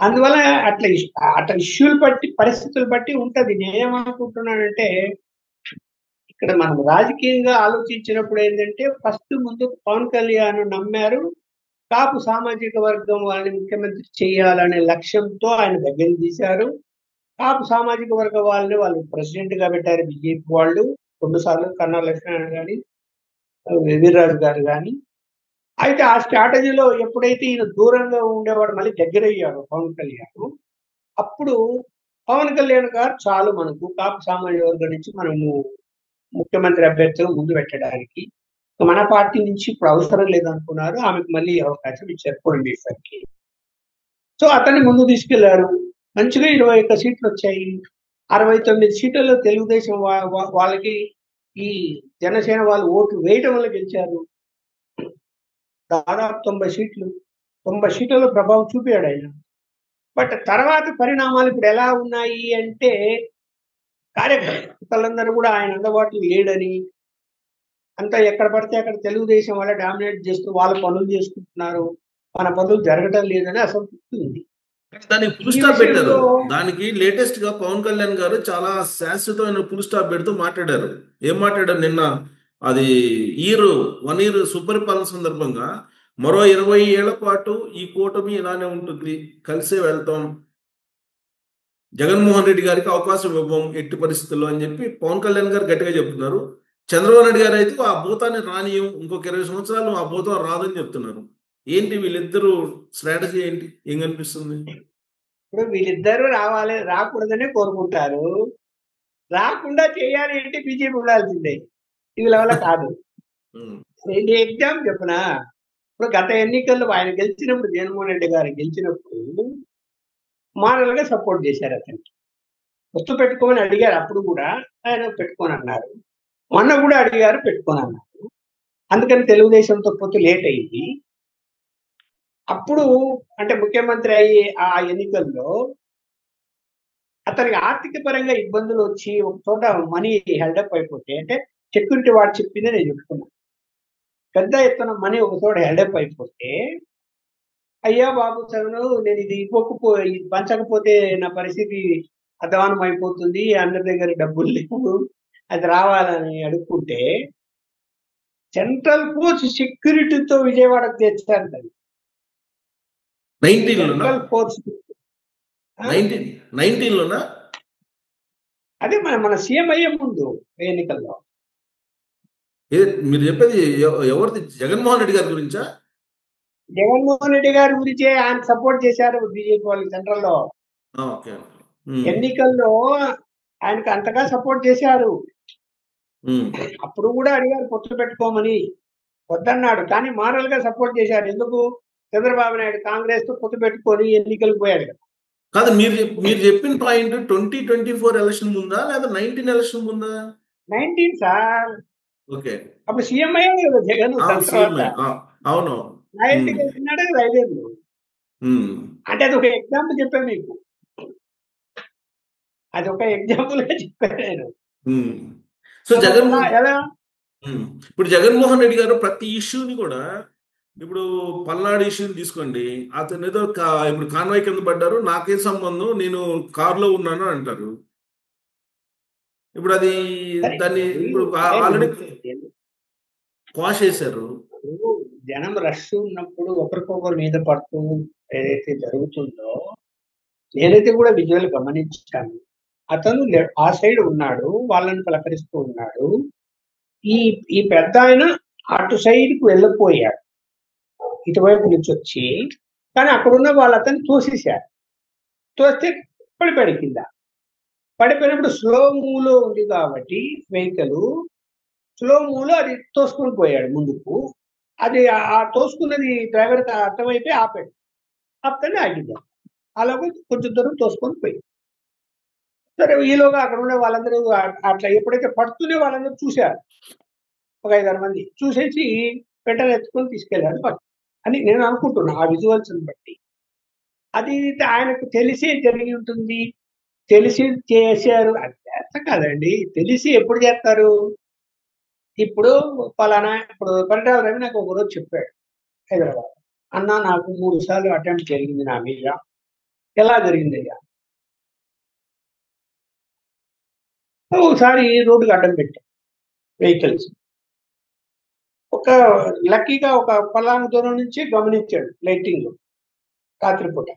అందువల్ల అట్లా ఇష్యూలు బట్టి, పరిస్థితులు బట్టి ఉంటది. నేనేమనుకుంటున్నానంటే, ఇక్కడ మనం రాజకీయంగా ఆలోచించినప్పుడు ఏంటంటే, ఫస్ట్ ముందు పవన్ కళ్యాణ్ నమ్మారు, కాపు సామాజిక వర్గం వాళ్ళని ముఖ్యమంత్రి చేయాలనే లక్ష్యంతో ఆయన దగ్గర తీశారు. కాపు సామాజిక వర్గ వాళ్ళు ప్రెసిడెంట్ గా పెట్టారు బీజేపీ వాళ్ళు 2 సార్లు, కన్నా లక్ష్మణ్ గాని వీర్రాజు గారు కానీ. అయితే ఆ స్ట్రాటజీలో ఎప్పుడైతే ఈయన దూరంగా ఉండేవాడు మళ్ళీ దగ్గర అయ్యాడు పవన్ కళ్యాణ్, అప్పుడు పవన్ కళ్యాణ్ గారు చాలు మనకు కాపు సామాజిక వర్గం నుంచి మనము ముఖ్యమంత్రి అభ్యర్థులు ముందు పెట్టడానికి, మన పార్టీ నుంచి ఇప్పుడు అవసరం లేదనుకున్నారు. ఆమెకు మళ్ళీ అవకాశం ఇచ్చారు పురంధేశ్వరికి. సో అతన్ని ముందు తీసుకెళ్లారు. మంచిగా 21 సీట్లు వచ్చాయి. 69 సీట్లలో తెలుగుదేశం వాళ్ళకి ఈ జనసేన వాళ్ళు ఓట్లు వేయడం వల్ల గెలిచారు. దాదాపు 90 సీట్లలో ప్రభావం చూపాడు ఆయన. బట్ తర్వాత పరిణామాలు ఇప్పుడు ఎలా ఉన్నాయి అంటే, కార్యకర్తలందరూ కూడా ఆయన అందుబాటులో లేడని, అంతా ఎక్కడ పడితే అక్కడ తెలుగుదేశం వాళ్ళ డామినేట్ చేస్తూ వాళ్ళ పనులు చేసుకుంటున్నారు. మన పనులు జరగటం లేదని అసంతృప్తి ఉంది. దానికి ఫుల్ ఈ స్టాప్ పెట్టారు. విషయంలో దానికి లేటెస్ట్ గా పవన్ కళ్యాణ్ గారు చాలా శాశ్వతమైన ఫుల్ స్టాప్ పెడుతూ మాట్లాడారు. ఏం మాట్లాడారు నిన్న? అది ఇయర్ 1 ఇయర్ సుపరిపాలన సందర్భంగా మరో 20 ఏళ్ల పాటు ఈ కూటమి ఇలానే ఉంటుంది, కలిసే వెళ్తాం, జగన్మోహన్ రెడ్డి గారికి అవకాశం ఇవ్వం ఎట్టి పరిస్థితుల్లో అని చెప్పి పవన్ కళ్యాణ్ గారు గట్టిగా చెప్తున్నారు. చంద్రబాబు నాయుడు గారు అయితే ఆ భూతాన్ని రానియం, ఇంకొక 20 సంవత్సరాలు ఆ భూతం రాదని చెప్తున్నారు. ఏంటి వీళ్ళిద్దరు స్ట్రాటజీ ఏంటి? ఏం కనిపిస్తుంది? ఇప్పుడు వీళ్ళిద్దరూ రావాలి, రాకూడదనే కోరుకుంటారు. రాకుండా చేయాలి అంటే బీజేపీ ఉండాల్సిందే. వీళ్ళ వల్ల కాదు. ఉమ్, నేను ఎగ్జాంపుల్ చెప్పనా? ఇప్పుడు గత ఎన్నికల్లో ఆయన గెలిచినప్పుడు, జగన్మోహన్ రెడ్డి గారు గెలిచినప్పుడు మారల్‌గా సపోర్ట్ చేశారు అతనికి. పొత్తు పెట్టుకోమని అడిగారు అప్పుడు కూడా. ఆయన పెట్టుకోనన్నారు. మొన్న కూడా అడిగారు, పెట్టుకోనన్నారు. అందుకని తెలుగుదేశంతో పొత్తు లేట్ అయింది. అప్పుడు అంటే ముఖ్యమంత్రి అయ్యి ఆ ఎన్నికల్లో అతనికి ఆర్థిక పరంగా ఇబ్బందులు వచ్చి ఒక చోట మనీ హెల్డప్ అయిపోతే, అంటే సెక్యూరిటీ వాడు చెప్పిందే నేను చెప్తున్నా. పెద్ద ఎత్తున మనీ ఒక చోట హెల్డప్ అయిపోతే, అయ్యా బాబు చదువు నేను ఇది ఇది పంచకపోతే నా పరిస్థితి అధ్వానం అయిపోతుంది. అందరి దగ్గర డబ్బులు లేవు. అది రావాలని అడుక్కుంటే సెంట్రల్ ఫోర్స్ సెక్యూరిటీతో విజయవాడకు తెచ్చారు దాన్ని. 19 లోనా? Central force. ఆ! 19 లోనా? అదే మన సీఎం అయ్యే ముందు ఎన్నికల్లో. మీరు చెప్పేది ఎవరిది? జగన్మోహన్ రెడ్డి గారి గురించా? జగన్మోహన్ రెడ్డి గారి గురించే ఆయన సపోర్ట్ చేశారు బీజేపీ వాళ్ళు సెంట్రల్‌లో. ఓకే. ఉమ్, ఎన్నికల్లో ఆయనకు అంతగా సపోర్ట్ చేశారు. ఉమ్. అప్పుడు కూడా అడిగారు పొత్తు పెట్టుకోమని. వద్దన్నాడు. కానీ మారల్‌గా సపోర్ట్ చేశారు. ఎందుకు? చంద్రబాబు నాయుడు కాంగ్రెస్‌తో పొత్తు పెట్టుకొని ఎన్నికలకు పోయాడు కదా! కాదు, మీరు చెప్పిన పాయింట్ 2024 ఎలక్షన్ ముందా లేదా 19 ఎలక్షన్ ముందా? 19 సార్. ఓకే. అప్పుడు సీఎం అయ్యాడు కదా జగన్ దాని తర్వాత. సీఎంఐ అవును. ఉమ్, 90 ఉన్నాడు కదా 5 ఏళ్ళు. ఉమ్, అంటే అదొక ఎగ్జాంపుల్ చెప్పాను మీకు. అదొక ఎగ్జాంపుల్‌గా చెప్పాను నేను. ఉమ్. సో సో ఎలా ఎలా ఇప్పుడు జగన్మోహన్ రెడ్డి గారు ప్రతి ఇష్యూని కూడా, ఇప్పుడు పల్నాడు ఇష్యూని తీసుకోండి. అతను ఏదో ఇప్పుడు కాన్వాయ్ కింద పడ్డారు, నాకేం సంబంధం, నేను కారులో ఉన్నాను అంటారు. ఇప్పుడు అది సరే దాన్ని ఇప్పుడు అంటే ఆల్రెడీ క్వాష్ చేశారు. ఇప్పుడు జనం రష్ ఉన్నప్పుడు ఒకరికొకరు మీద పడుతూ ఏదైతే జరుగుతుందో, నేనైతే కూడా విజువల్ గమనించాను. అతను ఆ సైడ్ ఉన్నాడు. వాళ్ళని పలకరిస్తూ ఉన్నాడు. ఈ ఈ పెద్దాయన అటు సైడ్‌కి వెళ్ళిపోయాడు. ఇటువైపు నుంచొచ్చి. కానీ అక్కడున్న వాళ్ళు అతన్ని తోసేశారు. తోస్తే పడిపోయాడు కింద. పడిపోయినప్పుడు స్లో మూవ్‌లో ఉంది కాబట్టి వెహికలు, స్లో మూవ్‌లో అది తోసుకొని పోయాడు ముందుకు. అది ఆ తోసుకున్నది డ్రైవర్‌కి అర్థమైపోయి ఆపాడు. ఆపితేనే ఆగింది. అలాగే కొంచెం దూరం తోసుకొని పోయింది. సరే ఈలోగా అక్కడున్న వాళ్ళందరూ అట్లా ఎప్పుడైతే పడుతూనే వాళ్ళందరూ చూసారు. ఒక 5, 6 మంది. చూసేసి వెంటనే ఎత్తుకొని తీసుకెళ్లారు పక్కకి అని నేను అనుకుంటున్నా ఆ విజువల్స్‌ని బట్టి. అది ఆయనకు తెలిసే జరిగి ఉంటుంది. తెలిసి చేశారు. అది అర్థం కాదండి. తెలిసి ఎప్పుడు చేస్తారు? ఇప్పుడు పలానా ఇప్పుడు పరిటాల రవి నాకు ఒకరోజు చెప్పాడు హైదరాబాద్. అన్నా నాకు 3 సార్లు అటెంప్ట్ జరిగింది నా మీద. ఎలా జరిగిందయ్యా? ఒకసారి రోడ్డుకి అడ్డం పెట్టా వెహికల్స్. ఒక లక్కీగా ఒక పలానా దూరం నుంచి గమనించాడు లైటింగ్‌లో రాత్రిపూట.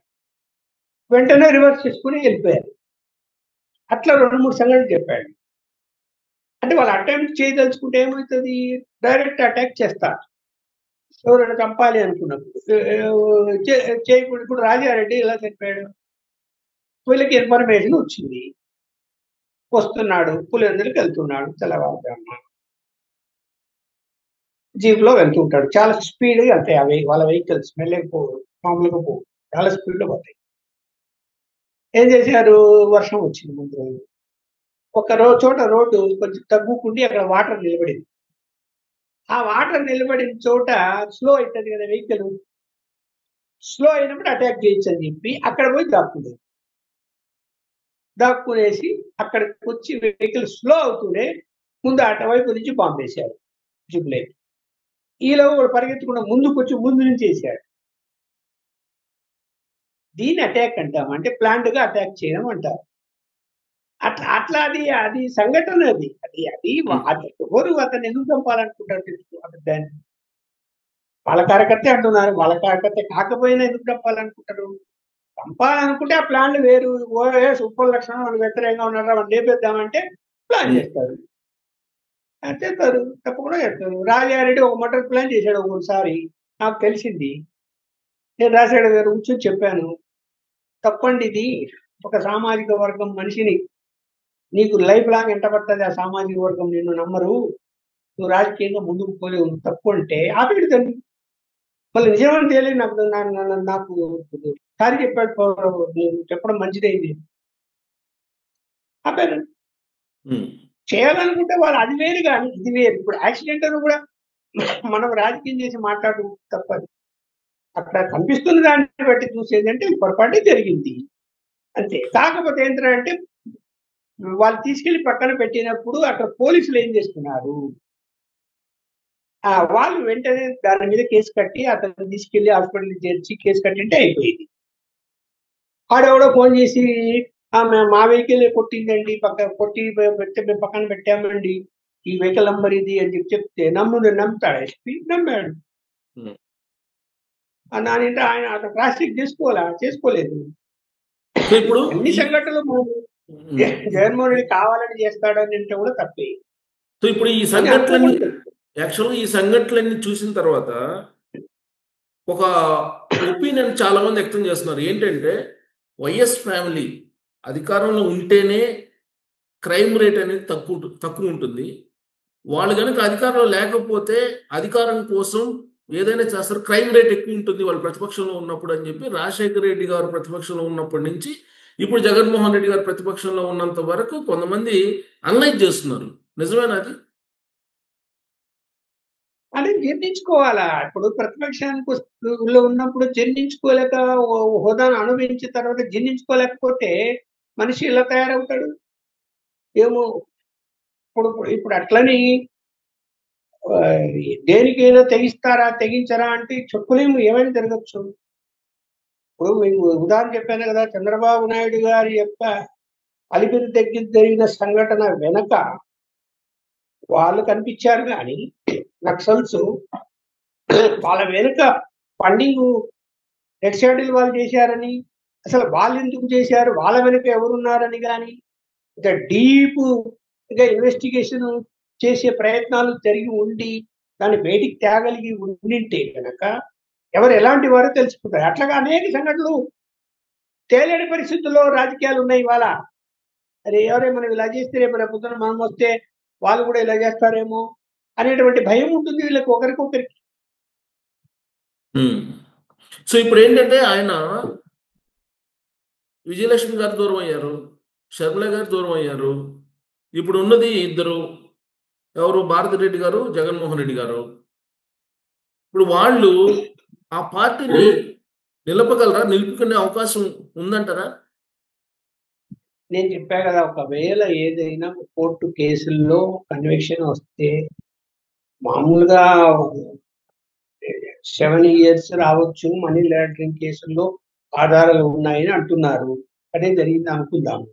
వెంటనే రివర్స్ చేసుకొని వెళ్ళిపోయారు. అట్లా 2, 3 సంఘటనలు చెప్పాడు. అంటే వాళ్ళు అటెంప్ట్ చేయదలుచుకుంటే ఏమైతది? డైరెక్ట్ అటాక్ చేస్తారు. ఎవరైనా చంపాలి అనుకున్నప్పుడు. చేయకుండా ఇప్పుడు రాజారెడ్డి ఎలా చనిపోయాడు? వీళ్ళకి ఇన్ఫర్మేషన్ వచ్చింది. వస్తున్నాడు. పులివెందులకి వెళ్తున్నాడు తెల్లవారుజామున. జీప్‌లో వెళ్తుంటాడు. చాలా స్పీడ్‌గా వెళ్తాయి అవి వాళ్ళ వెహికల్స్. మెల్లగా పోవు. మామూలుగా పోవు. చాలా స్పీడ్‌లో పోతాయి. ఏం చేశారు? వర్షం వచ్చింది ముందు రోజు. చోట రోడ్డు కొంచెం తగ్గుకుండి అక్కడ వాటర్ నిలబడింది. ఆ వాటర్ నిలబడిన చోట స్లో అయితది కదా వెహికల్. స్లో అయినప్పుడు అటాక్ చేయొచ్చని చెప్పి అక్కడ పోయి దాక్కుంది. దాక్కునేసి అక్కడికొచ్చి వెహికల్ స్లో అవుతూనే ముందు అటువైపు నుంచి బాంబేశారు జీప్‌లోకి. ఈలోగా వాడు పరిగెత్తకుండా ముందుకొచ్చి ముందు నుంచి ఏసాడు. దీన్ని అటాక్ అంటాం. అంటే ప్లాన్డ్‌గా అటాక్ చేయడం అంటారు. అట్లా అట్లా అది సంఘటన అది. అది ఎవరు అతన్ని ఎందుకు చంపాలనుకుంటారు తెలుసు దాన్ని. వాళ్ళ కార్యకర్తే అంటున్నారు. వాళ్ళ కార్యకర్త కాకపోయినా ఎందుకు చంపాలనుకుంటారు? చంపాలనుకుంటే ఆ ప్లాన్‌లు వేరు. సూపర్ లక్షణం మనకు వ్యతిరేకంగా ఉన్నారా వాడిని లేపేద్దామంటే ప్లాన్ చేస్తారు. చేస్తారు. తప్పకుండా చేస్తారు. రాజారెడ్డి ఒక మర్డర్ ప్లాన్ చేశాడు ఒకసారి. నాకు తెలిసింది. నేను రాజశేఖర్ గారు కూర్చొని చెప్పాను. తప్పండి ఇది. ఒక సామాజిక వర్గం మనిషిని నీకు లైఫ్ లాంగ్ ఎంట పడుతుంది ఆ సామాజిక వర్గం నిన్ను నమ్మరు. నువ్వు రాజకీయంగా ముందుకు పోలేవు. తప్పు అంటే ఆపేడు దాన్ని. మళ్ళీ నిజమని తేలి నాకు సారీ చెప్పాడు. నేను చెప్పడం మంచిదైంది. ఆపారు. చేయాలనుకుంటే వాళ్ళు అది వేరు కానీ ఇది వేరు. ఇప్పుడు యాక్సిడెంట్ అని కూడా మనం రాజకీయం చేసి మాట్లాడడం తప్పదు. అక్కడ కనిపిస్తున్న దాన్ని బట్టి చూసేదంటే పొరపాటే జరిగింది అంతే. కాకపోతే ఏంటంటే వాళ్ళు తీసుకెళ్లి పక్కన పెట్టినప్పుడు అక్కడ పోలీసులు ఏం చేస్తున్నారు, వాళ్ళు వెంటనే దాని మీద కేసు కట్టి అతను తీసుకెళ్లి హాస్పిటల్ చేర్చి కేసు కట్టింటే అయిపోయింది. ఆడెవడో ఫోన్ చేసి మా వెహికల్ కొట్టిందండి, కొట్టి పెడితే మేము పక్కన పెట్టామండి, ఈ వెహికల్ నంబర్ ఇది అని చెప్తే నమ్ముతాడు. ఎస్పీ నమ్మాడు. దానింటే ఆయన అతను క్రాస్ చెక్ చేసుకోలేదు. ఇప్పుడు అన్ని సంఘటనలు జగన్మోహన్ రెడ్డి కావాలని చేస్తాడని అంటే కూడా తప్పే. సో ఇప్పుడు ఈ సంఘటనలన్నీ చూసిన తర్వాత ఒక ఒపీనియన్ చాలా మంది వ్యక్తం చేస్తున్నారు. ఏంటంటే వైఎస్ ఫ్యామిలీ అధికారంలో ఉంటేనే క్రైమ్ రేట్ అనేది తక్కువ ఉంటుంది. వాళ్ళు కనుక అధికారంలో లేకపోతే అధికారం కోసం ఏదైనా చేస్తారు, క్రైమ్ రేట్ ఎక్కువ ఉంటుంది వాళ్ళు ప్రతిపక్షంలో ఉన్నప్పుడు అని చెప్పి రాజశేఖర రెడ్డి గారు ప్రతిపక్షంలో ఉన్నప్పటి నుంచి ఇప్పుడు జగన్మోహన్ రెడ్డి గారు ప్రతిపక్షంలో ఉన్నంత వరకు కొంతమంది అనలైజ్ చేస్తున్నారు. నిజమేనా అది? అదే జీర్ణించుకోవాలా. ఇప్పుడు ప్రతిపక్షానికి ఉన్నప్పుడు జీర్ణించుకోలేక హోదాను అనుభవించిన తర్వాత జీర్ణించుకోలేకపోతే మనిషి ఇలా తయారవుతాడు ఏమో. ఇప్పుడు అట్లని దేనికైనా తెగించరా అంటే చెప్పలేము, ఏమైనా జరగచ్చు. ఇప్పుడు మీకు ఉదాహరణ చెప్పాను కదా, చంద్రబాబు నాయుడు గారి యొక్క అలిపిరి దగ్గర జరిగిన సంఘటన వెనక వాళ్ళు కనిపించారు కానీ నక్సల్స్ వాళ్ళ వెనుక ఫండింగ్ రెడ్ షాటిల్ వాళ్ళు చేశారని, అసలు వాళ్ళు ఎందుకు చేశారు, వాళ్ళ వెనుక ఎవరున్నారని కానీ ఇంకా డీప్ ఇన్వెస్టిగేషన్ చేసే ప్రయత్నాలు జరిగి ఉండి దాన్ని బయటికి తేగలిగి ఉండింటే కనుక ఎవరు ఎలాంటి వారో తెలుసుకుంటారు. అట్లాగా అనేక సంఘటనలు తేలేని పరిస్థితుల్లో రాజకీయాలు ఉన్నాయి ఇవాళ. అరే ఎవరే మనం ఇలా చేస్తే రేపు పొద్దున మనం వస్తే వాళ్ళు కూడా ఇలా చేస్తారేమో అనేటువంటి భయం ఉంటుంది వీళ్ళకి ఒకరికొకరికి. సో ఇప్పుడు ఏంటంటే ఆయన విజయలక్ష్మి గారు దూరం అయ్యారు, షర్మిల గారు దూరం అయ్యారు. ఇప్పుడు ఉన్నది ఇద్దరు, ఎవరు? భారతిరెడ్డి గారు, జగన్మోహన్ రెడ్డి గారు. ఇప్పుడు వాళ్ళు ఆ పార్టీని నిలుపుకునే అవకాశం ఉందంటారా? నేను చెప్పా కదా, ఒకవేళ ఏదైనా కోర్టు కేసుల్లో కన్విక్షన్ వస్తే మామూలుగా 7 years రావచ్చు. మనీ లాండరింగ్ కేసుల్లో ఆధారాలు ఉన్నాయని అంటున్నారు. అదే జరిగింది అనుకుందాము.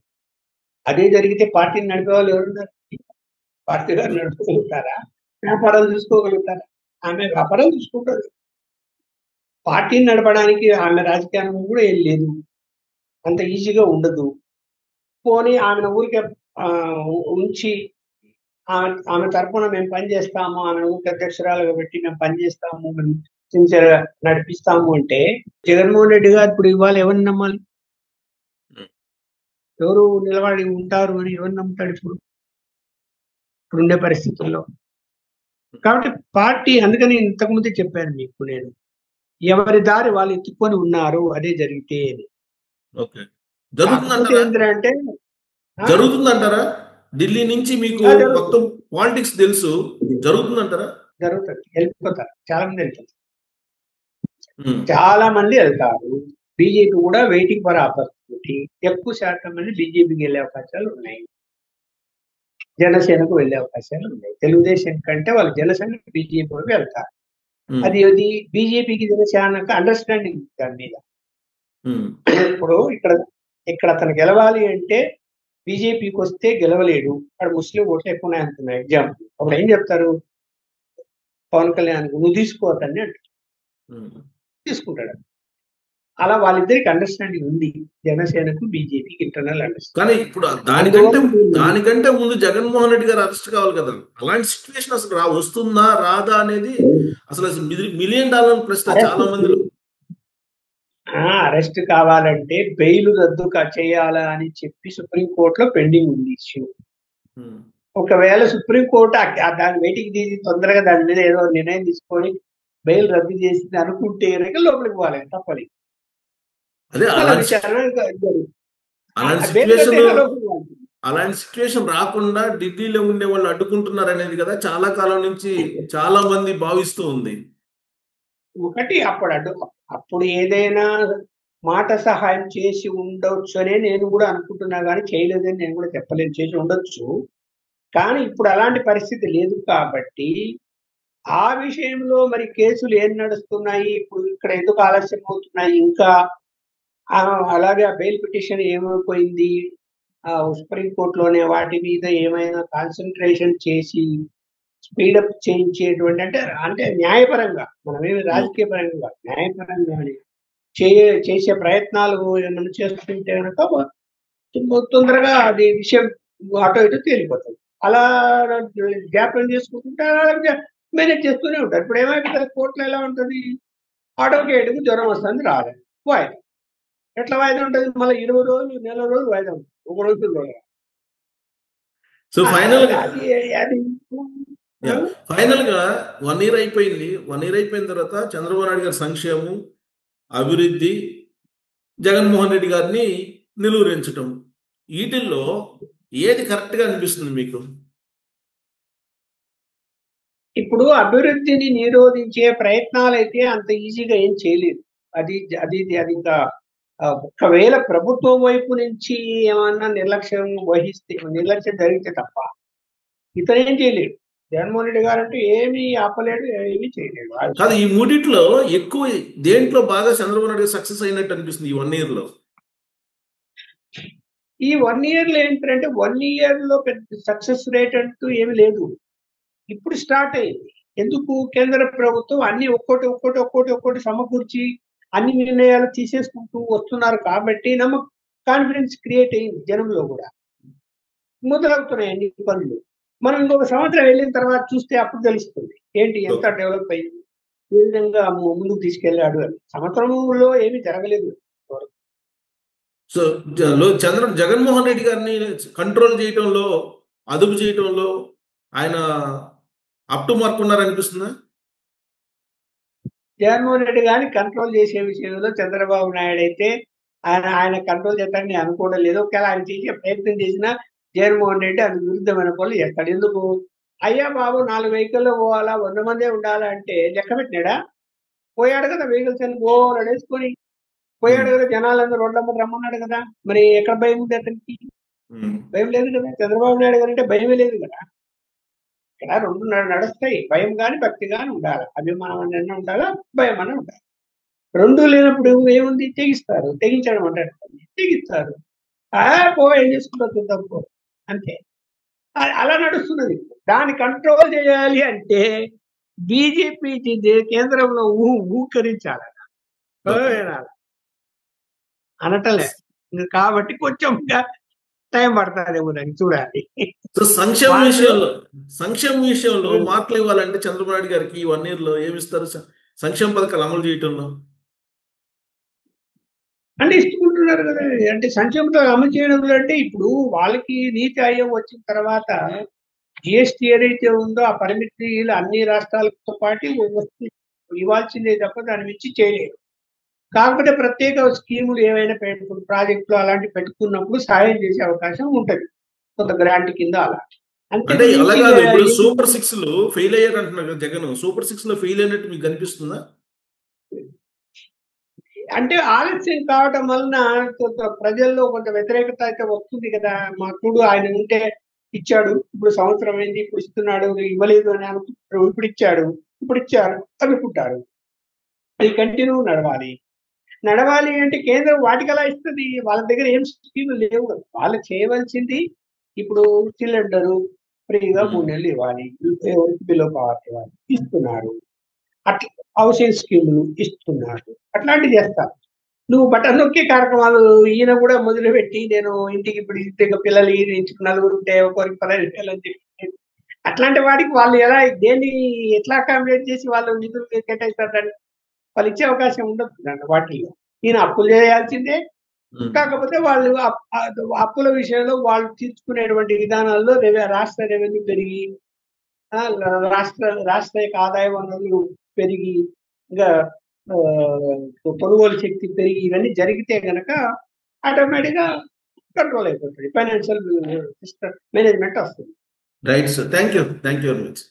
అదే జరిగితే పార్టీని నడిపే వాళ్ళు ఎవరున్నారు? పార్టీ గారు నడుపుకోగలుగుతారా? వ్యాపారాలు చూసుకోగలుగుతారా? ఆమె వ్యాపారాలు చూసుకుంటారు. పార్టీని నడపడానికి ఆమె రాజకీయాన్ని కూడా ఏం లేదు, అంత ఈజీగా ఉండదు. పోనీ ఆమెను ఊరికే ఉంచి ఆమె తరఫున మేము పనిచేస్తాము, ఆమె ఊరికి అధ్యక్షురాలుగా పెట్టి మేము పనిచేస్తాము, మేము సిన్సియర్గా నడిపిస్తాము అంటే జగన్మోహన్ రెడ్డి గారు ఇప్పుడు ఇవాళ ఎవరిని నమ్మాలి? ఎవరు నిలబడి ఉంటారు అని ఎవరు నమ్ముతాడు ఇప్పుడుండే పరిస్థితుల్లో? కాబట్టి పార్టీ, అందుకని ఇంతకుముందే చెప్పాను మీకు నేను, ఎవరి దారి వాళ్ళు ఎత్తుకొని ఉన్నారు, అదే జరిగితే అంటే జరుగుతుందంటారా? ఢిల్లీ నుంచి మీకు మొత్తం పాలిటిక్స్ తెలుసు, జరుగుతుందంటారా? జరుగుతుంది. వెళ్ళిపోతారు, చాలా మంది వెళ్తారు, చాలా మంది వెళ్తారు. బీజేపీ కూడా వెయిటింగ్ ఫర్ ఆపర్చునిటీ. ఎక్కువ శాతం మంది బీజేపీకి వెళ్ళే అవకాశాలు ఉన్నాయి, జనసేనకు వెళ్ళే అవకాశాలు ఉన్నాయి. తెలుగుదేశం కంటే వాళ్ళు జనసేన బీజేపీకి వెళ్తారు. అది బీజేపీకి జనసేనకు అండర్స్టాండింగ్ దాని మీద. ఉమ్, ఇప్పుడు ఇక్కడ ఇక్కడ అతను గెలవాలి అంటే బీజేపీకి వస్తే గెలవలేడు. అక్కడ ముస్లిం ఓట్లు ఎక్కువ ఉన్నాయి అనుకున్నా ఎగ్జాంపుల్. అప్పుడు ఏం చెప్తారు? పవన్ కళ్యాణ్ నువ్వు తీసుకో అతన్ని అంటే ఉమ్. తీసుకుంటాడు. అలా వాళ్ళిద్దరికి అండర్స్టాండింగ్ ఉంది. జనసేనకు బీజేపీకి ఇంటర్నల్ కానీ అండర్స్టాండింగ్. ఇప్పుడు దానికంటే అందువల్ల దీన్ని దానికంటే ముందు జగన్మోహన్ రెడ్డి గారు అరెస్ట్ కావాలి కదా. అలాంటి సిచ్యువేషన్ అసలు వస్తుందా రాదా అనేది అసలు $1,000,000 ప్రశ్న అరెస్ట్ చాలా మందిలో. అరెస్ట్ కావాలంటే బెయిల్ రద్దు చేయాలా అని చెప్పి సుప్రీంకోర్టులో పెండింగ్ ఉంది ఇష్యూ. ఉమ్. ఒకవేళ సుప్రీంకోర్టు దాన్ని వెయిటింగ్ తీసి తొందరగా దాని మీద ఏదో నిర్ణయం తీసుకొని బెయిల్ రద్దు చేసింది అనుకుంటే కనుక లోపలికి పోవాలి తప్పని. అదే మళ్ళీ అలాంటి విచారణ జరుగుతుంది. అలాంటి బెయిల్ రద్దు సిచ్యువేషన్ అయినా లోపలికి పోవాలి. అలాంటి సిచ్యువేషన్ రాకుండా ఢిల్లీలో ఉండే వాళ్ళు అడ్డుకుంటున్నారు అనేది కదా చాలా కాలం నుంచి చాలా మంది భావిస్తూ ఉంది. ఒకటి అప్పుడు ఏదైనా మాట సహాయం చేసి ఉండొచ్చు అనే నేను కూడా అనుకుంటున్నా, కానీ చేయలేదని నేను కూడా చెప్పలేను. చేసి ఉండొచ్చు. కానీ ఇప్పుడు అలాంటి పరిస్థితి లేదు కాబట్టి ఆ విషయంలో మరి కేసులు ఏం నడుస్తున్నాయి, ఇప్పుడు ఇక్కడ ఎందుకు ఆలస్యం అవుతున్నాయి ఇంకా, అలాగే ఆ బెయిల్ పిటిషన్ ఏమైపోయింది, సుప్రీంకోర్టులోనే వాటి మీద ఏమైనా కాన్సన్ట్రేషన్ చేసి స్పీడప్ చేయించేటువంటి అంటే అంటే న్యాయపరంగా మనమేమి రాజకీయ పరంగా కాదు, న్యాయపరంగానే చేసే ప్రయత్నాలు ఏమైనా చేస్తుంటే కనుక తొందరగా అది విషయం అటు ఇటు తేలిపోతుంది. అలా జాప్యం చేసుకుంటుంటే మేనేజ్ చేస్తూనే ఉంటారు. ఇప్పుడు ఏమైపోతుంది కోర్టులో ఎలా ఉంటుంది, అడ్వకేట్కి జ్వరం వస్తుంది రాలేదు వాయిదా. ఎట్లా వాయిదా ఉంటుంది? మళ్ళీ 20 రోజులు నెల రోజులు వాయిదా ఉంటుంది. ఒక రోజు సో ఫైనల్ గా అది అది ఫైనల్ గా 1 ఇయర్ అయిపోయింది. 1 ఇయర్ అయిపోయిన తర్వాత చంద్రబాబు నాయుడు గారి సంక్షేమం, అభివృద్ధి, జగన్మోహన్ రెడ్డి గారిని నిలువరించటం, వీటిల్లో ఏది కరెక్ట్ గా అనిపిస్తుంది మీకు? ఇప్పుడు అభివృద్ధిని నిరోధించే ప్రయత్నాలు అయితే అంత ఈజీగా ఏం చేయలేదు. అది అది అది ఇంకా ఒకవేళ ప్రభుత్వం వైపు నుంచి ఏమన్నా నిర్లక్ష్యం జరిగితే తప్ప ఇతను ఏం చేయలేడు. జగన్మోహన్ రెడ్డి గారు అంటే ఏమీ ఆపలేడు, ఏమీ చేయలేడు. కాదు, ఈ మూడిట్లో ఎక్కువ దేంట్లో బాగా చంద్రబాబు నాయుడు సక్సెస్ అయినట్టు అనిపిస్తుంది ఈ 1 ఇయర్ లో? ఈ 1 ఇయర్ లో ఏంటంటే 1 ఇయర్ లో పెద్ద సక్సెస్ రేట్ అంటూ ఏమి లేదు. ఇప్పుడు స్టార్ట్ అయింది. ఎందుకు? కేంద్ర ప్రభుత్వం అన్ని ఒక్కోటి సమకూర్చి అన్ని నిర్ణయాలు తీసేసుకుంటూ వస్తున్నారు కాబట్టి కాన్ఫిడెన్స్ క్రియేట్ అయింది జనంలో కూడా. మొదలవుతున్నాయి అన్ని పనులు. మనం ఇంకొక సంవత్సరం వెళ్ళిన తర్వాత చూస్తే అప్పుడు తెలుస్తుంది ఏంటి ఎంత డెవలప్ అయింది, ఏ విధంగా ముందుకు తీసుకెళ్లాడు అని. సంవత్సరంలో ఏమీ జరగలేదు. సో జగన్మోహన్ రెడ్డి గారిని కంట్రోల్ చేయటంలో, అదుపు చేయటంలో ఆయన అప్ టు మార్క్ ఉన్నారనిపిస్తుందా? జగన్మోహన్ రెడ్డి గారిని కంట్రోల్ చేసే విషయంలో చంద్రబాబు నాయుడు అయితే ఆయన కంట్రోల్ చేస్తాడని నేను అనుకోవడం లేదు. ఒకవేళ ఆయన చేసే ప్రయత్నం చేసినా జగన్మోహన్ రెడ్డి అందుకు విరుద్ధమైన పనులు చేస్తాడు. ఎందుకు? అయ్యా బాబు 4 వెహికల్లో పోవాలా, 100 మందే ఉండాలా అంటే లెక్క పెట్టినాడా? పోయాడు కదా వెహికల్స్ అని నడేసుకొని పోయాడు కదా, జనాలందరూ రోడ్లమ్మ రమ్మన్నాడు కదా. మరి ఎక్కడ భయం ఉంది అతనికి? భయం లేదు కదా. చంద్రబాబు నాయుడు గారు అంటే భయమే లేదు కదా. ఇక్కడ రెండు నడుస్తాయి, భయం కానీ భక్తి కానీ ఉండాలి, అభిమానం అన్న ఉండాలా, భయం అన్న ఉండాలి. రెండు లేనప్పుడు ఏముంది? తెగించడం అంటారు, తెగిస్తారు. ఏం చేసుకుంటా చూద్దాం పో, అంతే. అలా నడుస్తున్నది. దాన్ని కంట్రోల్ చేయాలి అంటే బీజేపీ కేంద్రంలో ఊకరించాలి అనటలే. కాబట్టి కొంచెం టైం పడుతుందేమో దానికి చూడాలి. సో సంక్షేమ విషయంలో మార్కులు ఇవ్వాలంటే చంద్రబాబు నాయుడు గారికి ఈ 1 ఇయర్ లో ఏమిస్తారు సంక్షేమ పథకాలు అమలు చేయటంలో? అంటే ఇస్తుకుంటున్నారు కదా. అంటే సంక్షేమతో అమలు చేయడం అంటే ఇప్పుడు వాళ్ళకి నీతి ఆయోగ్ వచ్చిన తర్వాత జిఎస్టీ ఏదైతే ఉందో ఆ పరిమితిలు అన్ని రాష్ట్రాలతో పాటు ఇవ్వాల్సిందే తప్ప దాని మించి చేయలేదు. కాకపోతే ప్రత్యేక స్కీములు ఏవైనా ప్రాజెక్టులు అలాంటివి పెట్టుకున్నప్పుడు సాయం చేసే అవకాశం ఉంటుంది కొంత గ్రాంట్ కింద. అలా అంటే అలా కాదు. ఇప్పుడు సూపర్ 6 లో ఫెయిల్ అయ్యారు అంటున్నారు కదా జగన్. సూపర్ 6 లో ఫెయిల్ అయినట్టు మీకు కనిపిస్తుందా? అంటే ఆలస్యం కావటం వలన ప్రజల్లో కొంత వ్యతిరేకత అయితే వస్తుంది కదా. మా చూడు ఆయన ఉంటే ఇచ్చాడు, ఇప్పుడు సంవత్సరం అయింది, ఇప్పుడు ఇస్తున్నాడు, ఇవ్వలేదు అని అనుకుంటారు. ఇప్పుడు ఇచ్చారు అనుకుంటారు. అది కంటిన్యూ నడవాలి. నడవాలి అంటే కేంద్రం వాటికలా ఇస్తది. వాళ్ళ దగ్గర ఏం స్కీములు లేవు కదా! వాళ్ళు చేయవలసింది ఇప్పుడు సిలిండరు ఫ్రీగా 3 నెలలు ఇవ్వాలి. ఎవరికి బిలో పవర్టీ వాళ్ళు ఇస్తున్నారు. అట్లా హౌసింగ్ స్కీములు ఇస్తున్నారు. అట్లాంటివి చేస్తారు. నువ్వు బటన్ నొక్కే కార్యక్రమాలు ఈయన కూడా మొదలుపెట్టి నేను ఇంటికి ఇప్పుడు ఇంటికి పిల్లలు ఇంటికి నలుగురు ఉంటే ఒక్కొక్కరికి 15,000 అని చెప్పి అట్లాంటి వాటికి వాళ్ళు ఎలా దేన్ని ఎట్లా అకామిడేట్ చేసి వాళ్ళు నిధులు కేటాయిస్తారు వాళ్ళు ఇచ్చే అవకాశం ఉండదు వాటిల్లో. ఈయన అప్పులు చేయాల్సిందే. కాకపోతే వాళ్ళు అప్పుల విషయంలో వాళ్ళు తీర్చుకునేటువంటి విధానాల్లో రాష్ట్ర రెవెన్యూ పెరిగి రాష్ట్ర యొక్క ఆదాయ వనరులు పెరిగి ఇంకా కొనుగోలు శక్తి పెరిగి ఇవన్నీ జరిగితే గనక ఆటోమేటిక్ గా కంట్రోల్ అయిపోతుంది. ఫైనాన్షియల్ సిస్టమ్ మేనేజ్మెంట్ వస్తుంది. Right sir. Thank you very much.